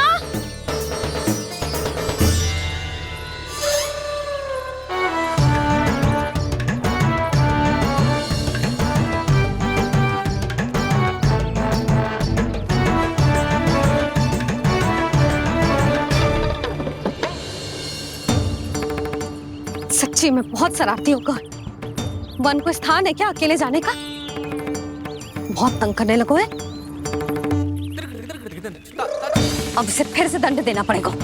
[SPEAKER 4] सच्ची में बहुत शरारती होगा। वन को स्थान है क्या अकेले जाने का? बहुत तंग करने लगो है। अब इसे फिर से दंड देना पड़ेगा।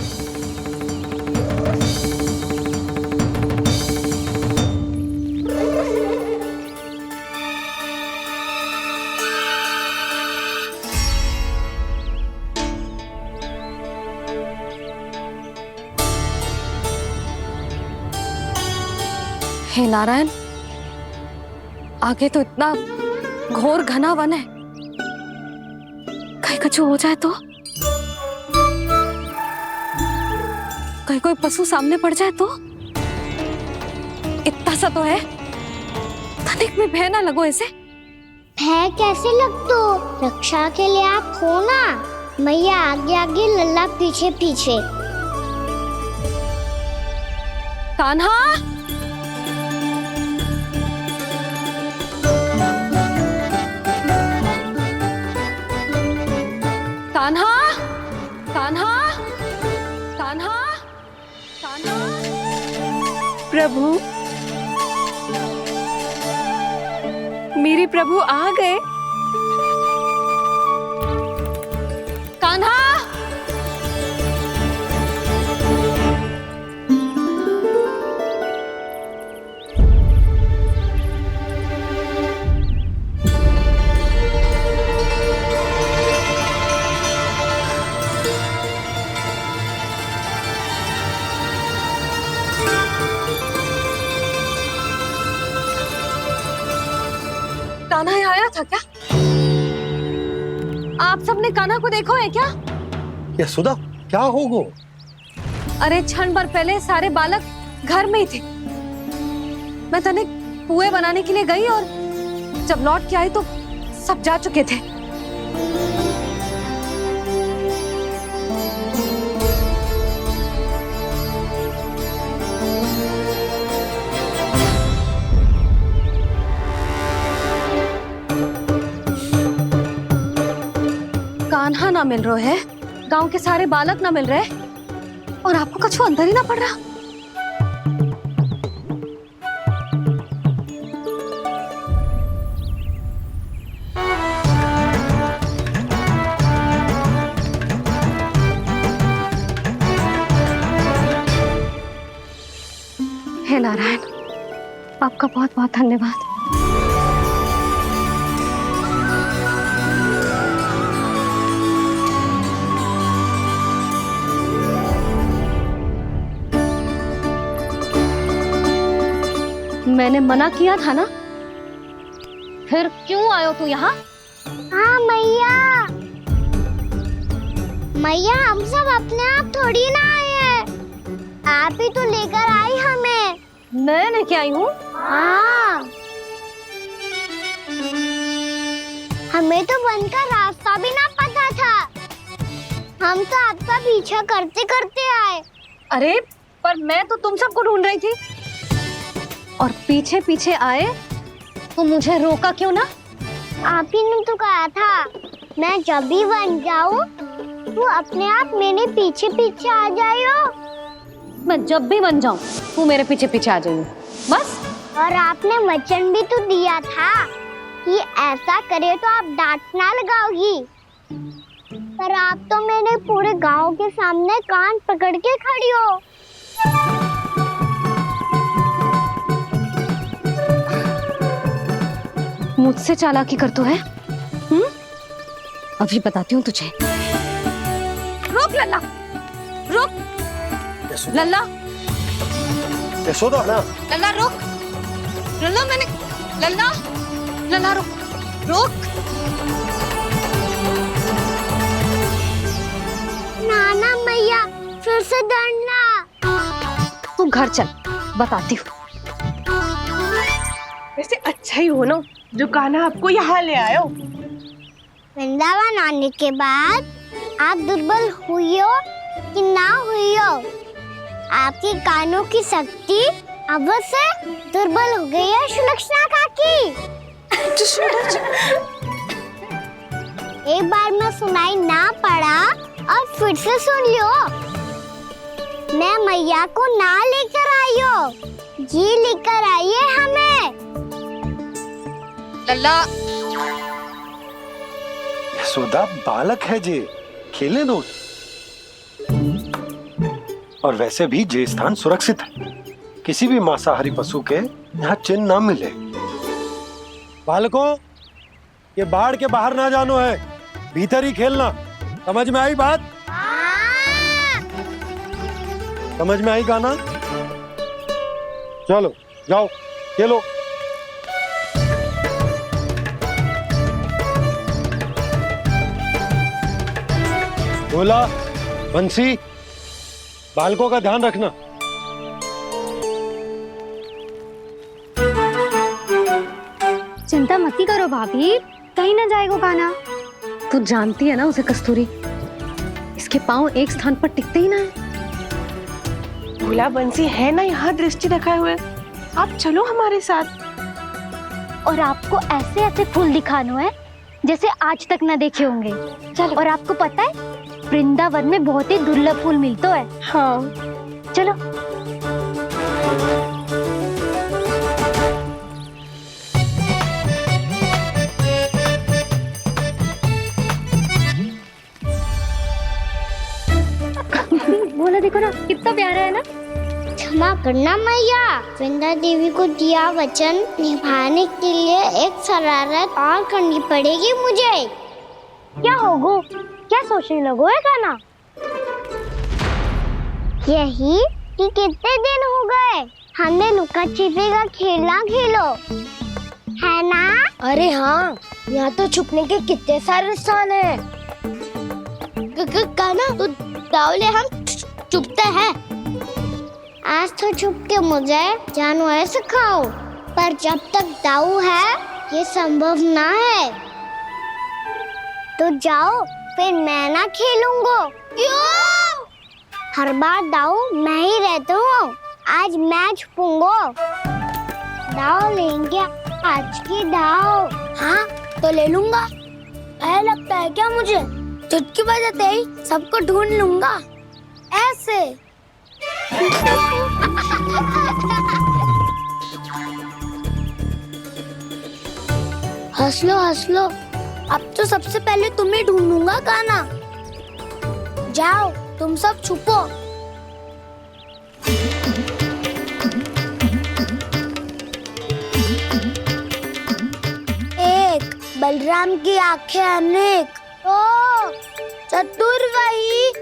[SPEAKER 4] हे नारायण, आगे तो इतना घोर घना वन है, कहीं कुछ हो जाए तो? कहीं कोई पशु सामने पड़ जाए तो? इतना सा तो है, तनिक में भय ना लगो इसे।
[SPEAKER 1] भय कैसे लग तो? रक्षा के लिए आप हो ना। मैया आगे आगे, लल्ला पीछे पीछे।
[SPEAKER 4] कान्हा! कान्हा! कान्हा! कान्हा! कान्हा!
[SPEAKER 2] प्रभु, मेरे प्रभु आ गए।
[SPEAKER 4] कान्हा! कान्हा यहाँ आया था क्या? आप सबने कान्हा को देखो है क्या?
[SPEAKER 5] यशोदा, क्या हो गो?
[SPEAKER 4] अरे क्षण भर पहले सारे बालक घर में ही थे। मैं तनिक पुए बनाने के लिए गई और जब लौट के आई तो सब जा चुके थे। कान्हा ना मिल रहा है, गांव के सारे बालक ना मिल रहे, और आपको कुछ अंदर ही ना पड़ रहा। हे नारायण, आपका बहुत बहुत धन्यवाद। मैंने मना किया था ना, फिर क्यों आयो तू यहाँ?
[SPEAKER 1] हाँ मैया, मैया हम सब अपने आप थोड़ी ना आए हैं, आप ही तो लेकर आई हमें।
[SPEAKER 4] मैं लेके आई हूँ?
[SPEAKER 1] हाँ, हमें तो वन का रास्ता भी ना पता था, हम तो आपका पीछा करते करते आए।
[SPEAKER 4] अरे पर मैं तो तुम सबको ढूंढ रही थी। और पीछे पीछे आए तो मुझे रोका क्यों ना?
[SPEAKER 1] आप ही ने तो कहा था मैं जब भी बन जाऊं तू अपने आप मेरे पीछे पीछे आ जाइयो।
[SPEAKER 4] मैं जब भी बन जाऊं तू मेरे पीछे पीछे आ जाइयो बस।
[SPEAKER 1] और आपने वचन भी तो दिया था कि ऐसा करे तो आप डांट ना लगाओगी, पर आप तो मेरे पूरे गांव के सामने कान पकड़ के खड़ी हो।
[SPEAKER 4] मुझसे चालाकी कर तो है? अभी बताती हूँ तुझे। रुक लल्ला, रुक लल्ला,
[SPEAKER 5] यशोदा ना
[SPEAKER 4] लल्ला रुक, लल्ला मैंने, लल्ला लल्ला रुक रुक।
[SPEAKER 1] नाना मैया फिर से डरना।
[SPEAKER 4] तू घर चल, बताती हूँ।
[SPEAKER 9] वैसे अच्छा ही हो ना जो कान्हा आपको यहाँ ले आयो।
[SPEAKER 1] वृंदावन आने के बाद आप दुर्बल हुई हो कि ना हुई हो, आपके कानों की शक्ति अब से दुर्बल हो गई है सुलक्षणा काकी। एक बार में सुनाई ना पड़ा और फिर से सुन लियो। मैं मैया को ना लेकर आई हो, जी लेकर आई है हमें।
[SPEAKER 4] लल्ला,
[SPEAKER 5] यशोदा बालक है जे, खेलने दो। और वैसे भी जे स्थान सुरक्षित है, किसी भी मांसाहारी पशु के यहाँ चिन्ह ना मिले।
[SPEAKER 6] बालकों, ये बाढ़ के बाहर ना जानो है, भीतर ही खेलना। समझ में आई बात? समझ में आई गाना? चलो जाओ खेलो। बोला बंसी, बालकों का ध्यान रखना।
[SPEAKER 7] चिंता मत करो भाभी, कहीं ना जाएगा कान्हा।
[SPEAKER 4] तू जानती है ना उसे कस्तूरी, इसके पांव एक स्थान पर टिकते ही ना है।
[SPEAKER 9] भोला बंसी है ना यहाँ दृष्टि रखाए हुए, आप चलो हमारे साथ।
[SPEAKER 7] और आपको ऐसे ऐसे फूल दिखाना है जैसे आज तक ना देखे होंगे। चलो। और आपको पता है वृंदावन में बहुत ही दुर्लभ फूल मिलते हैं।
[SPEAKER 9] हाँ
[SPEAKER 7] चलो। बोला देखो ना कितना प्यारा है ना।
[SPEAKER 1] क्षमा करना मैया, वृंदा देवी को दिया वचन निभाने के लिए एक शरारत और करनी पड़ेगी मुझे। क्या होगो, क्या सोचने लगो है कान्हा? यही कि कितने दिन हो गए हमने लुका छिपी का खेलना खेलो, है ना? अरे हाँ, यहाँ तो छुपने के कितने सारे स्थान है। कान्हा तो दावले हम छुपते हैं। आज तो छुप के मुझे जानवर सिखाओ, पर जब तक दाऊ है ये संभव ना है। तो जाओ, फिर मैं ना खेलूंगा। क्यों? हर बार दाऊ मैं ही रहता हूँ, आज मैं छुपूंगा। दाऊ लेंगे आज की दाऊ। हाँ तो ले लूंगा। ऐसा लगता है क्या मुझे? चुटकी बजाते ही सबको ढूंढ लूंगा ऐसे। हंस लो, अब तो सबसे पहले तुम्हें ढूंढूंगा कान्हा। जाओ तुम सब छुपो। एक बलराम की आंखें अनेक। ओ चतुर वही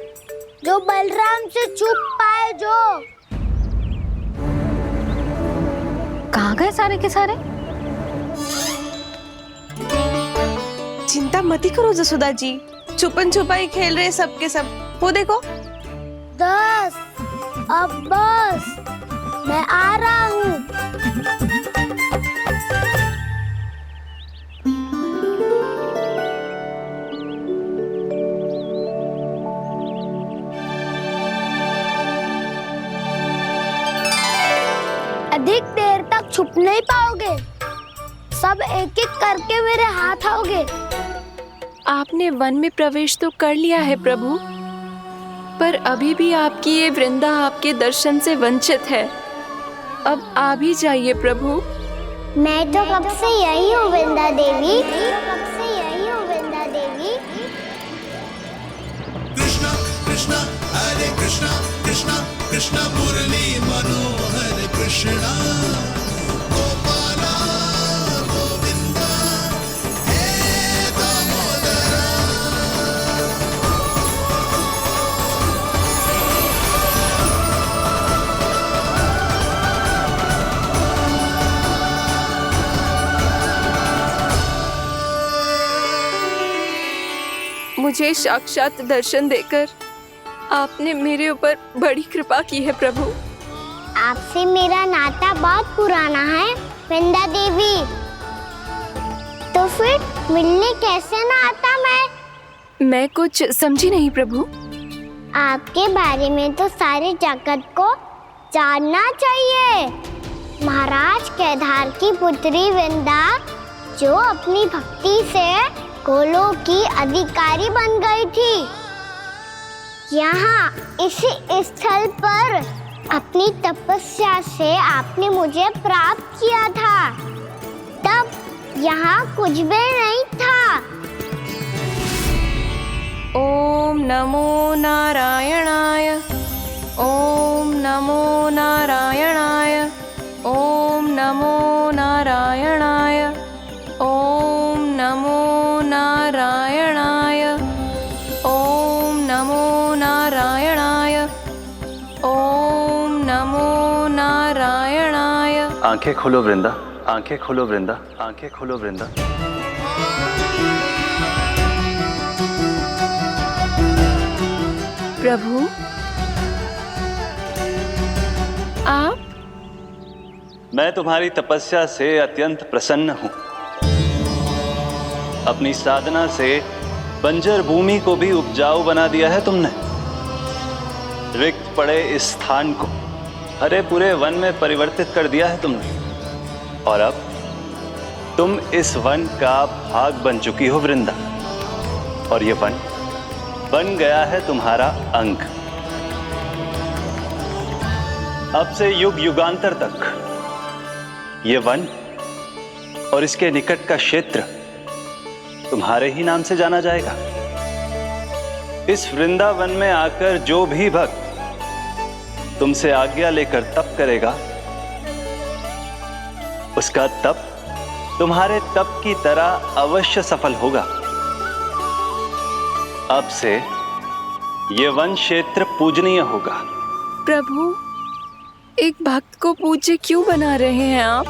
[SPEAKER 1] जो बलराम से छुप पाए। जो
[SPEAKER 4] कहाँ गए सारे के सारे?
[SPEAKER 9] चिंता मत करो जसोदा जी, छुपन छुपाई खेल रहे सब के सब। वो देखो
[SPEAKER 1] 10 अब बस, मैं आ रहा हूँ। अधिक अधिक देर तक छुप नहीं पाओगे। सब एक एक करके मेरे हाथ आओगे।
[SPEAKER 2] आपने वन में प्रवेश तो कर लिया है प्रभु, पर अभी भी आपकी ये वृंदा आपके दर्शन से वंचित है। अब आ भी जाइए प्रभु।
[SPEAKER 1] मैं तो कब से यही हूँ वृंदा देवी। कब से यही हूँ वृंदा देवी।
[SPEAKER 18] कृष्णा कृष्णा हरे कृष्णा कृष्णा कृष्णा मुरली मनोहर कृष्णा गोपाला गोविंदा हे दामोदरा।
[SPEAKER 2] मुझे साक्षात दर्शन देकर आपने मेरे ऊपर बड़ी कृपा की है प्रभु।
[SPEAKER 1] आपसे मेरा नाता बहुत पुराना है वृंदा देवी, तो फिर मिलने कैसे ना आता
[SPEAKER 2] मैं कुछ समझी नहीं प्रभु।
[SPEAKER 1] आपके बारे में तो सारे जगत को जानना चाहिए। महाराज केदार की पुत्री वृंदा, जो अपनी भक्ति से गोलोक की अधिकारी बन गई थी, यहाँ इसी स्थल पर अपनी तपस्या से आपने मुझे प्राप्त किया था। तब यहाँ कुछ भी नहीं था।
[SPEAKER 2] ओम नमो नारायणाय, ओम नमो नारायणाय, ओम नमो नारायणाय, ओम नमो नारायणाय, ओम नमो नारायणाय, ओम नमो नारायणाय।
[SPEAKER 19] आंखें खोलो वृंदा, आंखें खोलो वृंदा, आंखें खोलो वृंदा।
[SPEAKER 2] प्रभु आप?
[SPEAKER 19] मैं तुम्हारी तपस्या से अत्यंत प्रसन्न हूं। अपनी साधना से बंजर भूमि को भी उपजाऊ बना दिया है तुमने। रिक्त पड़े इस स्थान को हरे पूरे वन में परिवर्तित कर दिया है तुमने, और अब तुम इस वन का भाग बन चुकी हो वृंदा, और ये वन बन गया है तुम्हारा अंग। अब से युग युगांतर तक ये वन और इसके निकट का क्षेत्र तुम्हारे ही नाम से जाना जाएगा। इस वृंदावन में आकर जो भी भक्त तुमसे आज्ञा लेकर तप करेगा, उसका तप तुम्हारे तप की तरह अवश्य सफल होगा। अब से ये वन क्षेत्र पूजनीय होगा।
[SPEAKER 2] प्रभु, एक भक्त को पूज्य क्यों बना रहे हैं आप?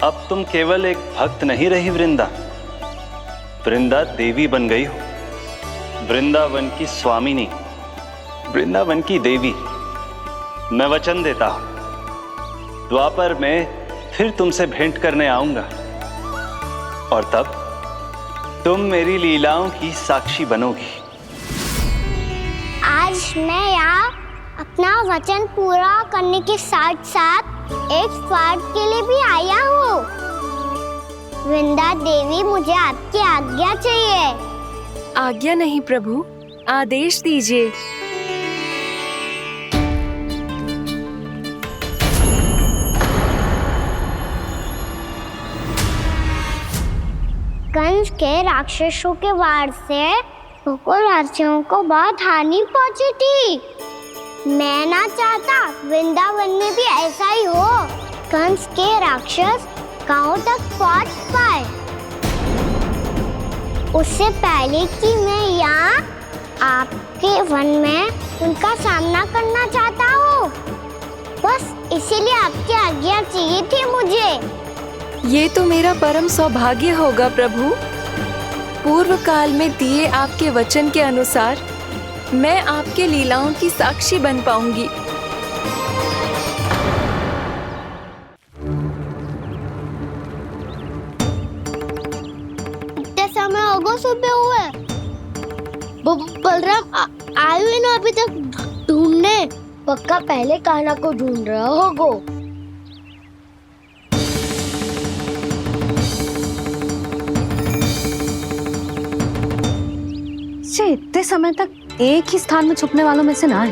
[SPEAKER 19] अब तुम केवल एक भक्त नहीं रही वृंदा, वृंदा देवी बन गई हो। वृंदावन की स्वामिनी, वृंदावन की देवी। मैं वचन देता हूं, द्वापर में फिर तुमसे भेंट करने आऊंगा, और तब तुम मेरी लीलाओं की साक्षी बनोगी।
[SPEAKER 1] आज मैं यहाँ अपना वचन पूरा करने के साथ साथ एक स्वार्थ के लिए भी आया हूँ। वृंदा देवी, मुझे आपकी आज्ञा चाहिए।
[SPEAKER 2] आज्ञा नहीं प्रभु, आदेश दीजिए।
[SPEAKER 1] कंस के राक्षसों के वार से गोकुलवासियों को बहुत हानि पहुंची थी। मैं ना चाहता वृंदावन में भी ऐसा ही हो। कंस के राक्षस गांव तक पहुंच पाए, उससे पहले कि मैं यहाँ आपके वन में उनका सामना करना चाहता हूँ। बस इसीलिए आपकी आज्ञा चाहिए थी मुझे।
[SPEAKER 2] ये तो मेरा परम सौभाग्य होगा प्रभु। पूर्व काल में दिए आपके वचन के अनुसार मैं आपके लीलाओं की साक्षी बन पाऊंगी।
[SPEAKER 1] इतने समय होगा सुबह हुए। बलराम आए हुए ना अभी तक ढूंढने। पक्का पहले कान्हा को ढूंढ रहा होगा।
[SPEAKER 4] लंबे समय तक एक ही स्थान में छुपने वालों में से ना है।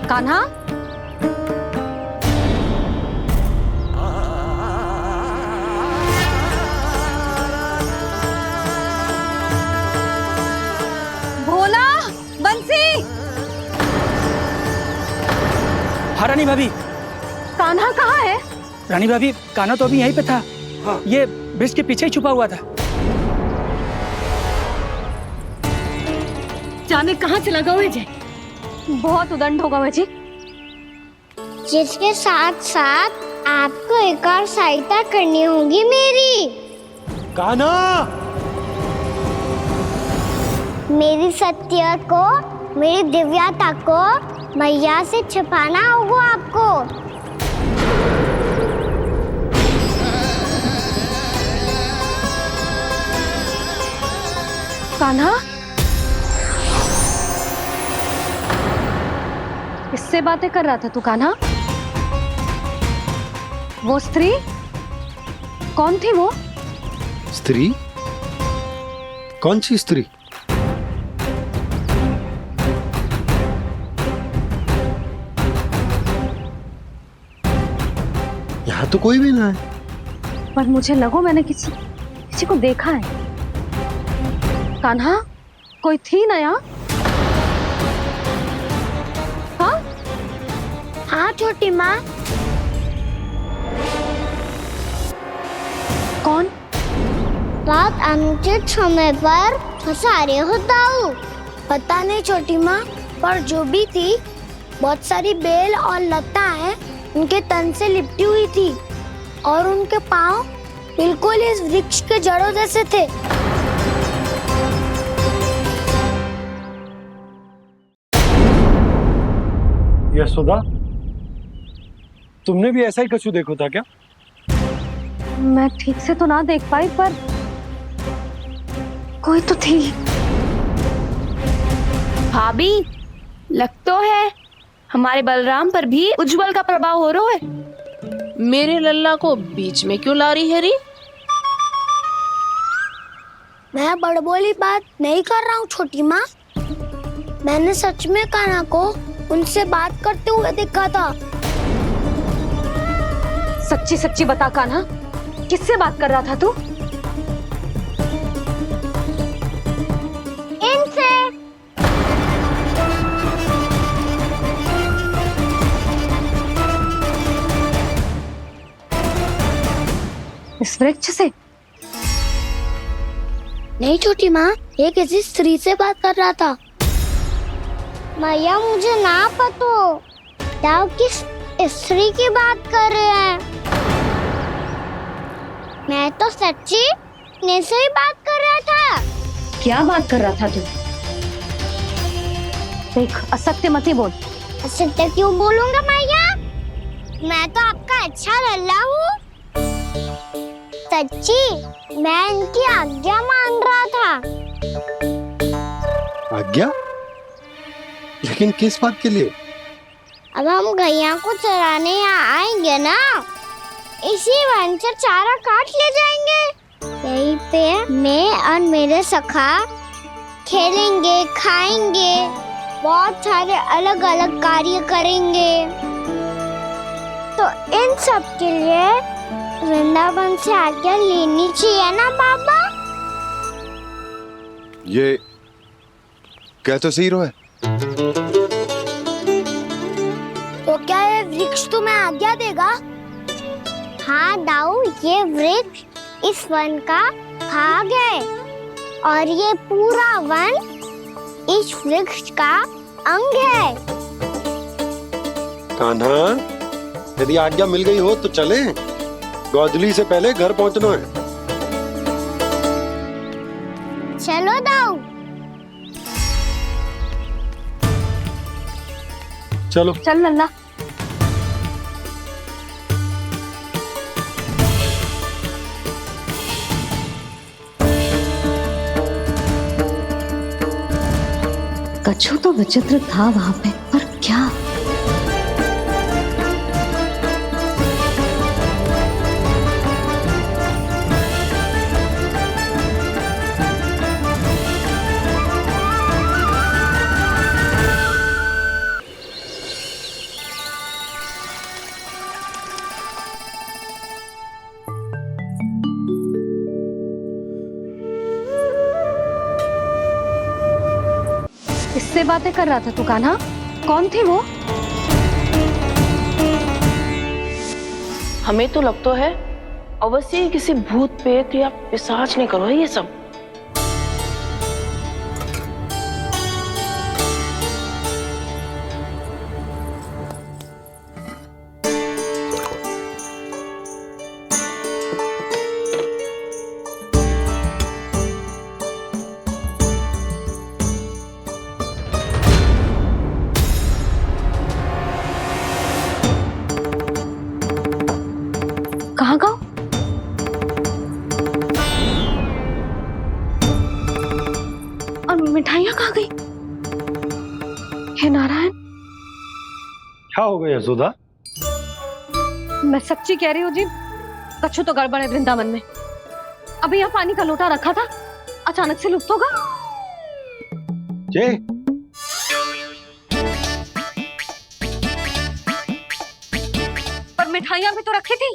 [SPEAKER 4] कान्हा, भोला, बंसी।
[SPEAKER 13] हाँ रानी भाभी।
[SPEAKER 4] कान्हा कहाँ है?
[SPEAKER 13] रानी भाभी, कान्हा तो अभी यहीं पे था। हाँ। ये ब्रिज के पीछे ही छुपा हुआ था।
[SPEAKER 4] जाने कहाँ चला गया विजय? बहुत उदंड होगा वजी।
[SPEAKER 1] जिसके साथ साथ आपको एक और सहायता करनी होगी मेरी।
[SPEAKER 5] कान्हा,
[SPEAKER 1] मेरी सत्य को, मेरी दिव्यता को मैया से छिपाना होगा आपको।
[SPEAKER 4] कान्हा, किससे बातें कर रहा था तू कान्हा? वो स्त्री कौन थी? वो
[SPEAKER 5] स्त्री? कौन सी स्त्री? यहाँ तो कोई भी ना है।
[SPEAKER 4] पर मुझे लगो मैंने किसी को देखा है। कान्हा, कोई थी ना यहाँ? हाँ?
[SPEAKER 1] हाँ छोटी माँ।
[SPEAKER 4] कौन?
[SPEAKER 1] रात अनुचित समय पर फंसारे होता हूँ। पता नहीं छोटी माँ, पर जो भी थी बहुत सारी बेल और लताएं उनके तन से लिपटी हुई थी और उनके पाँव बिल्कुल इस वृक्ष के जड़ों जैसे थे।
[SPEAKER 5] यशोदा, तुमने भी ऐसा ही कछु देखो था क्या?
[SPEAKER 4] मैं ठीक से तो ना देख पाई, पर कोई तो थी।
[SPEAKER 17] भाभी, लग तो है हमारे बलराम पर भी उज्जवल का प्रभाव हो रहा है।
[SPEAKER 15] मेरे लल्ला को बीच में क्यों ला रही है री?
[SPEAKER 1] मैं बड़बोली बात नहीं कर रहा हूँ छोटी माँ। मैंने सच में कान्हा को उनसे बात करते हुए देखा था।
[SPEAKER 4] सच्ची सच्ची बता कान्हा, किससे बात कर रहा था तू?
[SPEAKER 1] इनसे।
[SPEAKER 4] इस वृक्ष से?
[SPEAKER 1] नहीं छोटी माँ, ये किसी स्त्री से बात कर रहा था। मैया मुझे ना पतो दाव किस स्त्री की बात कर रहे हैं। मैं तो सच्ची ने से ही बात कर रहा था।
[SPEAKER 4] क्या बात कर रहा था तू? देख, असत्य मत ही बोल।
[SPEAKER 1] असत्य क्यों बोलूंगा मैया? मैं तो आपका अच्छा लल्ला हूँ। सच्ची मैं इनकी आज्ञा मान रहा था।
[SPEAKER 5] आज्ञा? लेकिन किस बात के लिए?
[SPEAKER 1] अब हम गैया को चराने यहाँ आएंगे ना, इसी वन से चारा काट ले जाएंगे। यहीं पे मैं और मेरे सखा खेलेंगे, खाएंगे, बहुत सारे अलग अलग कार्य करेंगे। तो इन सब के लिए वृंदावन से आज्ञा लेनी चाहिए ना बाबा?
[SPEAKER 14] ये क्या तो सही रो है।
[SPEAKER 1] तो क्या ये वृक्ष तुम्हें आज्ञा देगा? हाँ दाऊ, ये वृक्ष इस वन का भाग है और ये पूरा वन इस वृक्ष का अंग है।
[SPEAKER 5] कान्हा, यदि आज्ञा मिल गई हो तो चले। गोधली से पहले घर पहुंचना है।
[SPEAKER 1] चलो दाऊ।
[SPEAKER 5] चलो
[SPEAKER 4] चल लल्ला। कछु तो विचित्र था वहां पे, पर क्या? बातें कर रहा था तू कान्हा? कौन थे वो?
[SPEAKER 15] हमें तो लगता है अवश्य ही किसी भूत प्रेत या पिशाच ने करो है ये सब।
[SPEAKER 4] कहाँ गाँव? और मिठाइयाँ कहाँ गई? हे नारायण,
[SPEAKER 5] क्या हो गया यशोदा?
[SPEAKER 4] मैं सच्ची कह रही हूँ जी, कछु तो गड़बड़ है वृंदावन में। अभी यहाँ पानी का लोटा रखा था, अचानक से लुप्त होगा।
[SPEAKER 5] जय
[SPEAKER 4] पर मिठाइयाँ भी तो रखी थी।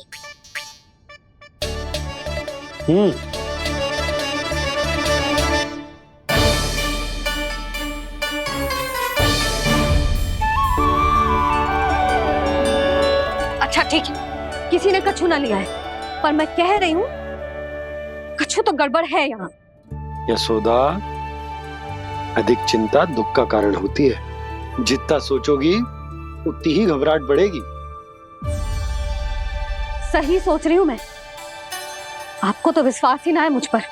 [SPEAKER 4] अच्छा ठीक है, किसी ने कछु ना लिया है, पर मैं कह रही हूँ कछु तो गड़बड़ है यहाँ।
[SPEAKER 5] यशोदा, अधिक चिंता दुख का कारण होती है। जितना सोचोगी उतनी ही घबराहट बढ़ेगी।
[SPEAKER 4] सही सोच रही हूँ मैं। आपको तो विश्वास ही ना है मुझ पर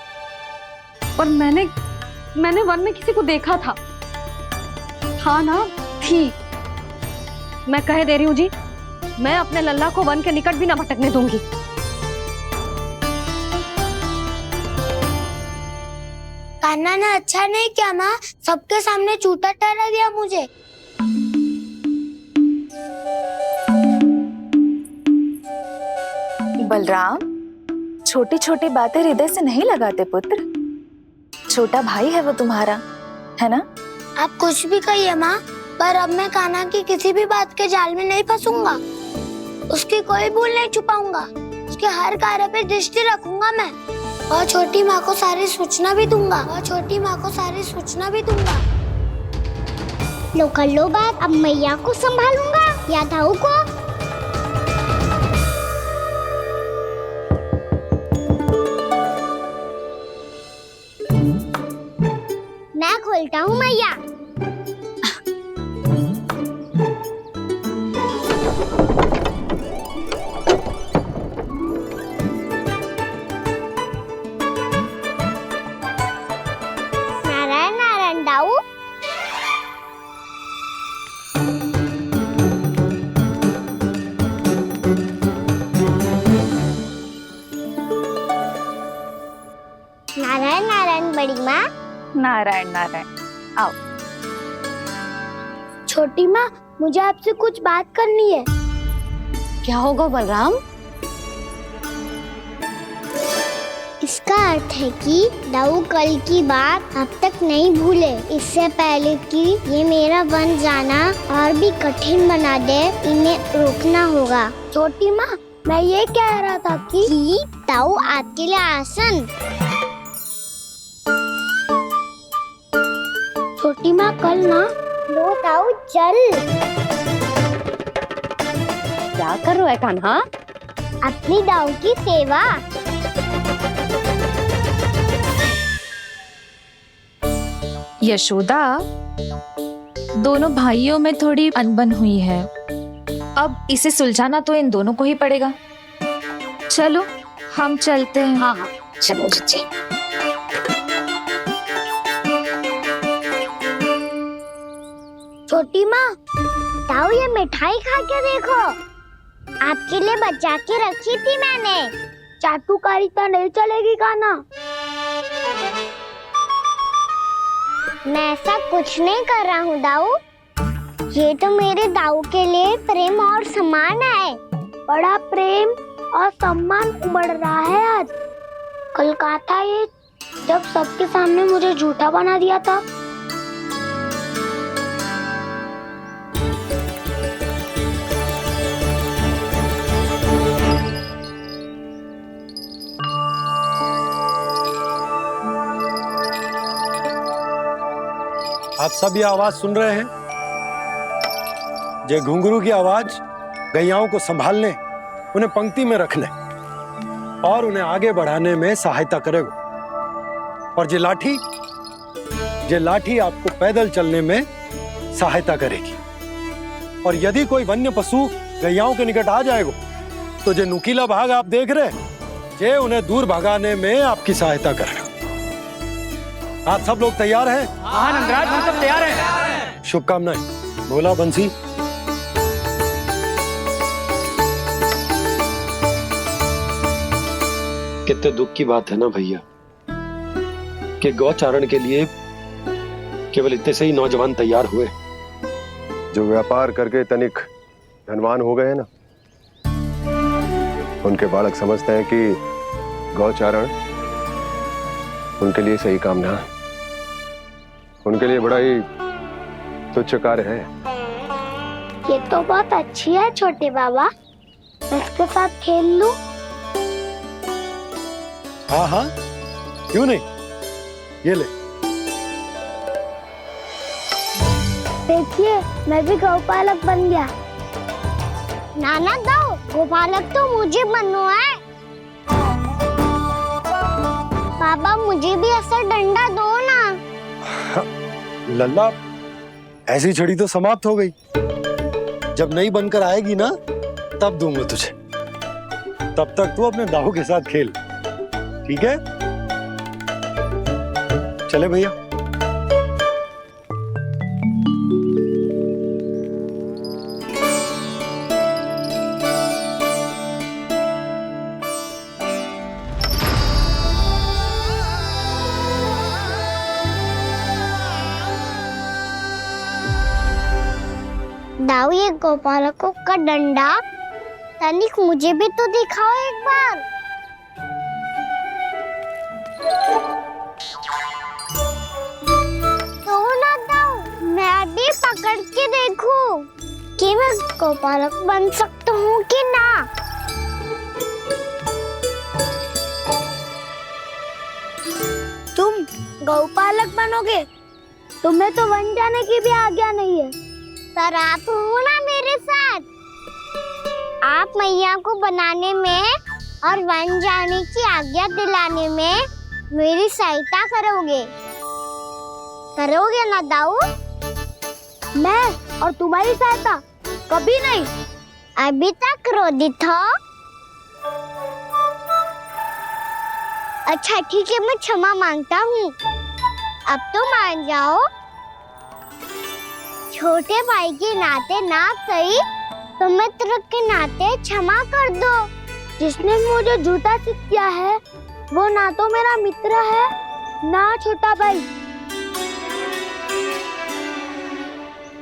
[SPEAKER 4] मैंने वन में किसी को देखा था। हाँ ना, थी। मैं कह दे रही हूँ जी, मैं अपने लल्ला को वन के निकट भी ना भटकने दूंगी।
[SPEAKER 1] कान्हा ने अच्छा नहीं किया माँ, सबके सामने झूठा ठहरा दिया मुझे।
[SPEAKER 17] बलराम, छोटी छोटी बातें हृदय से नहीं लगाते पुत्र। छोटा भाई है वो तुम्हारा, है ना?
[SPEAKER 1] आप कुछ भी कहिए माँ, पर अब मैं कान्हा की किसी भी बात के जाल में नहीं फंसूंगा। उसकी कोई भूल नहीं छुपाऊंगा। उसके हर कार्य पे दृष्टि रखूंगा मैं, और छोटी माँ को सारी सूचना भी दूंगा। लो कर लो बात, अब मैया को संभालूंगा या दाऊ को। मैं खोलता हूँ मैया। नारायण नारायण दाऊ। नारायण नारायण बड़ी माँ।
[SPEAKER 17] नारायण नारायण, आओ।
[SPEAKER 1] छोटी माँ, मुझे आपसे कुछ बात करनी है।
[SPEAKER 4] क्या होगा बलराम?
[SPEAKER 1] इसका अर्थ है कि दाऊ कल की बात अब तक नहीं भूले। इससे पहले कि ये मेरा वन जाना और भी कठिन बना दे, इन्हें रोकना होगा। छोटी माँ, मैं ये कह रहा था कि दाऊ आपके लिए आसन। छोटी माँ, कल ना लो दाऊ चल।
[SPEAKER 4] क्या कर रहा है कान्हा?
[SPEAKER 1] अपनी दाऊ की सेवा।
[SPEAKER 17] यशोदा, दोनों भाइयों में थोड़ी अनबन हुई है। अब इसे सुलझाना तो इन दोनों को ही पड़ेगा। चलो हम चलते हैं।
[SPEAKER 4] हाँ हाँ,
[SPEAKER 17] चलो चचे।
[SPEAKER 1] छोटी माँ, दाऊ ये मिठाई खा के देखो। आपके लिए बचा के रखी थी मैंने। चाटुकारिता नहीं चलेगी कान्हा। मैं ऐसा कुछ नहीं कर रहा हूँ दाऊ। ये तो मेरे दाऊ के लिए प्रेम और सम्मान है। बड़ा प्रेम और सम्मान उमड़ रहा है आज। कल कहा था ये, जब सबके सामने मुझे झूठा बना दिया था।
[SPEAKER 5] आप सब ये आवाज सुन रहे हैं? ये घुंघरू की आवाज गैयाओं को संभालने, उन्हें पंक्ति में रखने और उन्हें आगे बढ़ाने में सहायता करेगा। और ये लाठी आपको पैदल चलने में सहायता करेगी। और यदि कोई वन्य पशु गैयाओं के निकट आ जाएगा तो जो नुकीला भाग आप देख रहे हैं, ये उन्हें दूर भगाने में आपकी सहायता करेगा। आप सब लोग तैयार हैं?
[SPEAKER 3] हाँ नंदराज, हम सब तैयार हैं।
[SPEAKER 5] शुभकामनाएं। बोला बंसी। कितने दुख की बात है ना भैया कि गौचारण के लिए केवल इतने से ही नौजवान तैयार हुए।
[SPEAKER 14] जो व्यापार करके तनिक धनवान हो गए ना, उनके बालक समझते हैं कि गौचारण उनके लिए सही काम ना है, उनके लिए बड़ा ही तुच्छ कार्य है।
[SPEAKER 1] ये तो बहुत अच्छी है छोटे बाबा, इसके साथ खेल लूं?
[SPEAKER 5] हाँ हाँ, क्यों नहीं, ये ले।
[SPEAKER 1] देखिए, मैं भी गौपालक बन गया। नाना दो, गौपालक तो मुझे बनना है। पापा मुझे भी ऐसा डंडा दो ना।
[SPEAKER 5] लल्ला, ऐसी छड़ी तो समाप्त हो गई। जब नई बनकर आएगी ना, तब दूंगा तुझे। तब तक तू अपने दाऊ के साथ खेल, ठीक है? चले भैया।
[SPEAKER 1] दाऊ, ये गौपालकों का डंडा तनिक मुझे भी तो दिखाओ एक बार। तो ना दाऊ, मैं भी पकड़ के देखूं कि मैं गौपालक बन सकता हूँ कि ना। तुम गौपालक बनोगे? तुम्हें तो वन जाने की भी आज्ञा नहीं है। पर आप हो ना मेरे साथ। आप मैया को बनाने में और वन जाने की आज्ञा दिलाने में मेरी सहायता करोगे ना दाऊ? मैं और तुम्हारी सहायता कभी नहीं। अभी तक क्रोधित हो? अच्छा ठीक है, मैं क्षमा मांगता हूँ। अब तो मान जाओ। छोटे भाई के नाते ना सही तो मित्र के नाते क्षमा कर दो। जिसने मुझे झूठा सिद्ध किया है वो ना तो मेरा मित्र है ना छोटा भाई।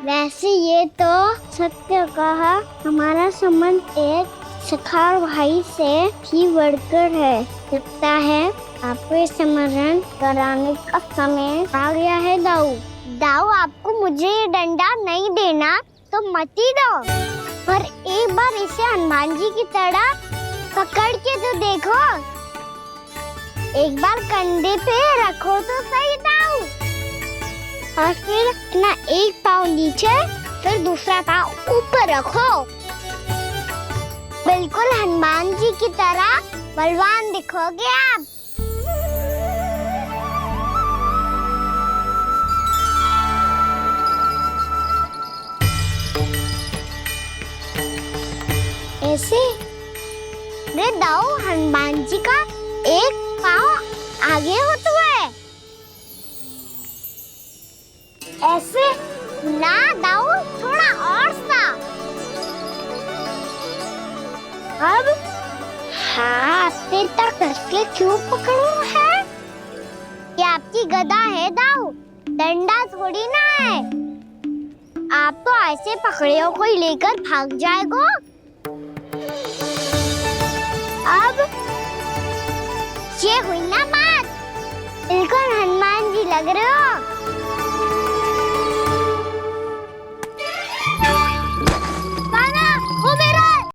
[SPEAKER 1] वैसे ये तो सत्य कहा, हमारा संबंध एक सखा भाई से भी बढ़कर है। लगता है आपको स्मरण कराने का समय आ गया है दाऊ। दाऊ, आपको मुझे ये डंडा नहीं देना तो मत ही दो, पर एक बार इसे हनुमान जी की तरह पकड़ के तो देखो। एक बार कंधे पे रखो तो सही दाऊ, और फिर अपना एक पाँव नीचे फिर दूसरा पाँव ऊपर रखो। बिल्कुल हनुमान जी की तरह बलवान दिखोगे आप। ऐसे रे दाऊ, हनुमान जी का एक पाँव आगे होता है। ऐसे ना दाऊ, थोड़ा और सा। अब हाथ से तक करके क्यों पकड़ू है? ये आपकी गदा है दाऊ, डंडा थोड़ी ना है। आप तो ऐसे पकड़े हो कोई लेकर भाग जाएगा। अब ये हुई ना बात, बिल्कुल हनुमान जी लग रहे हो।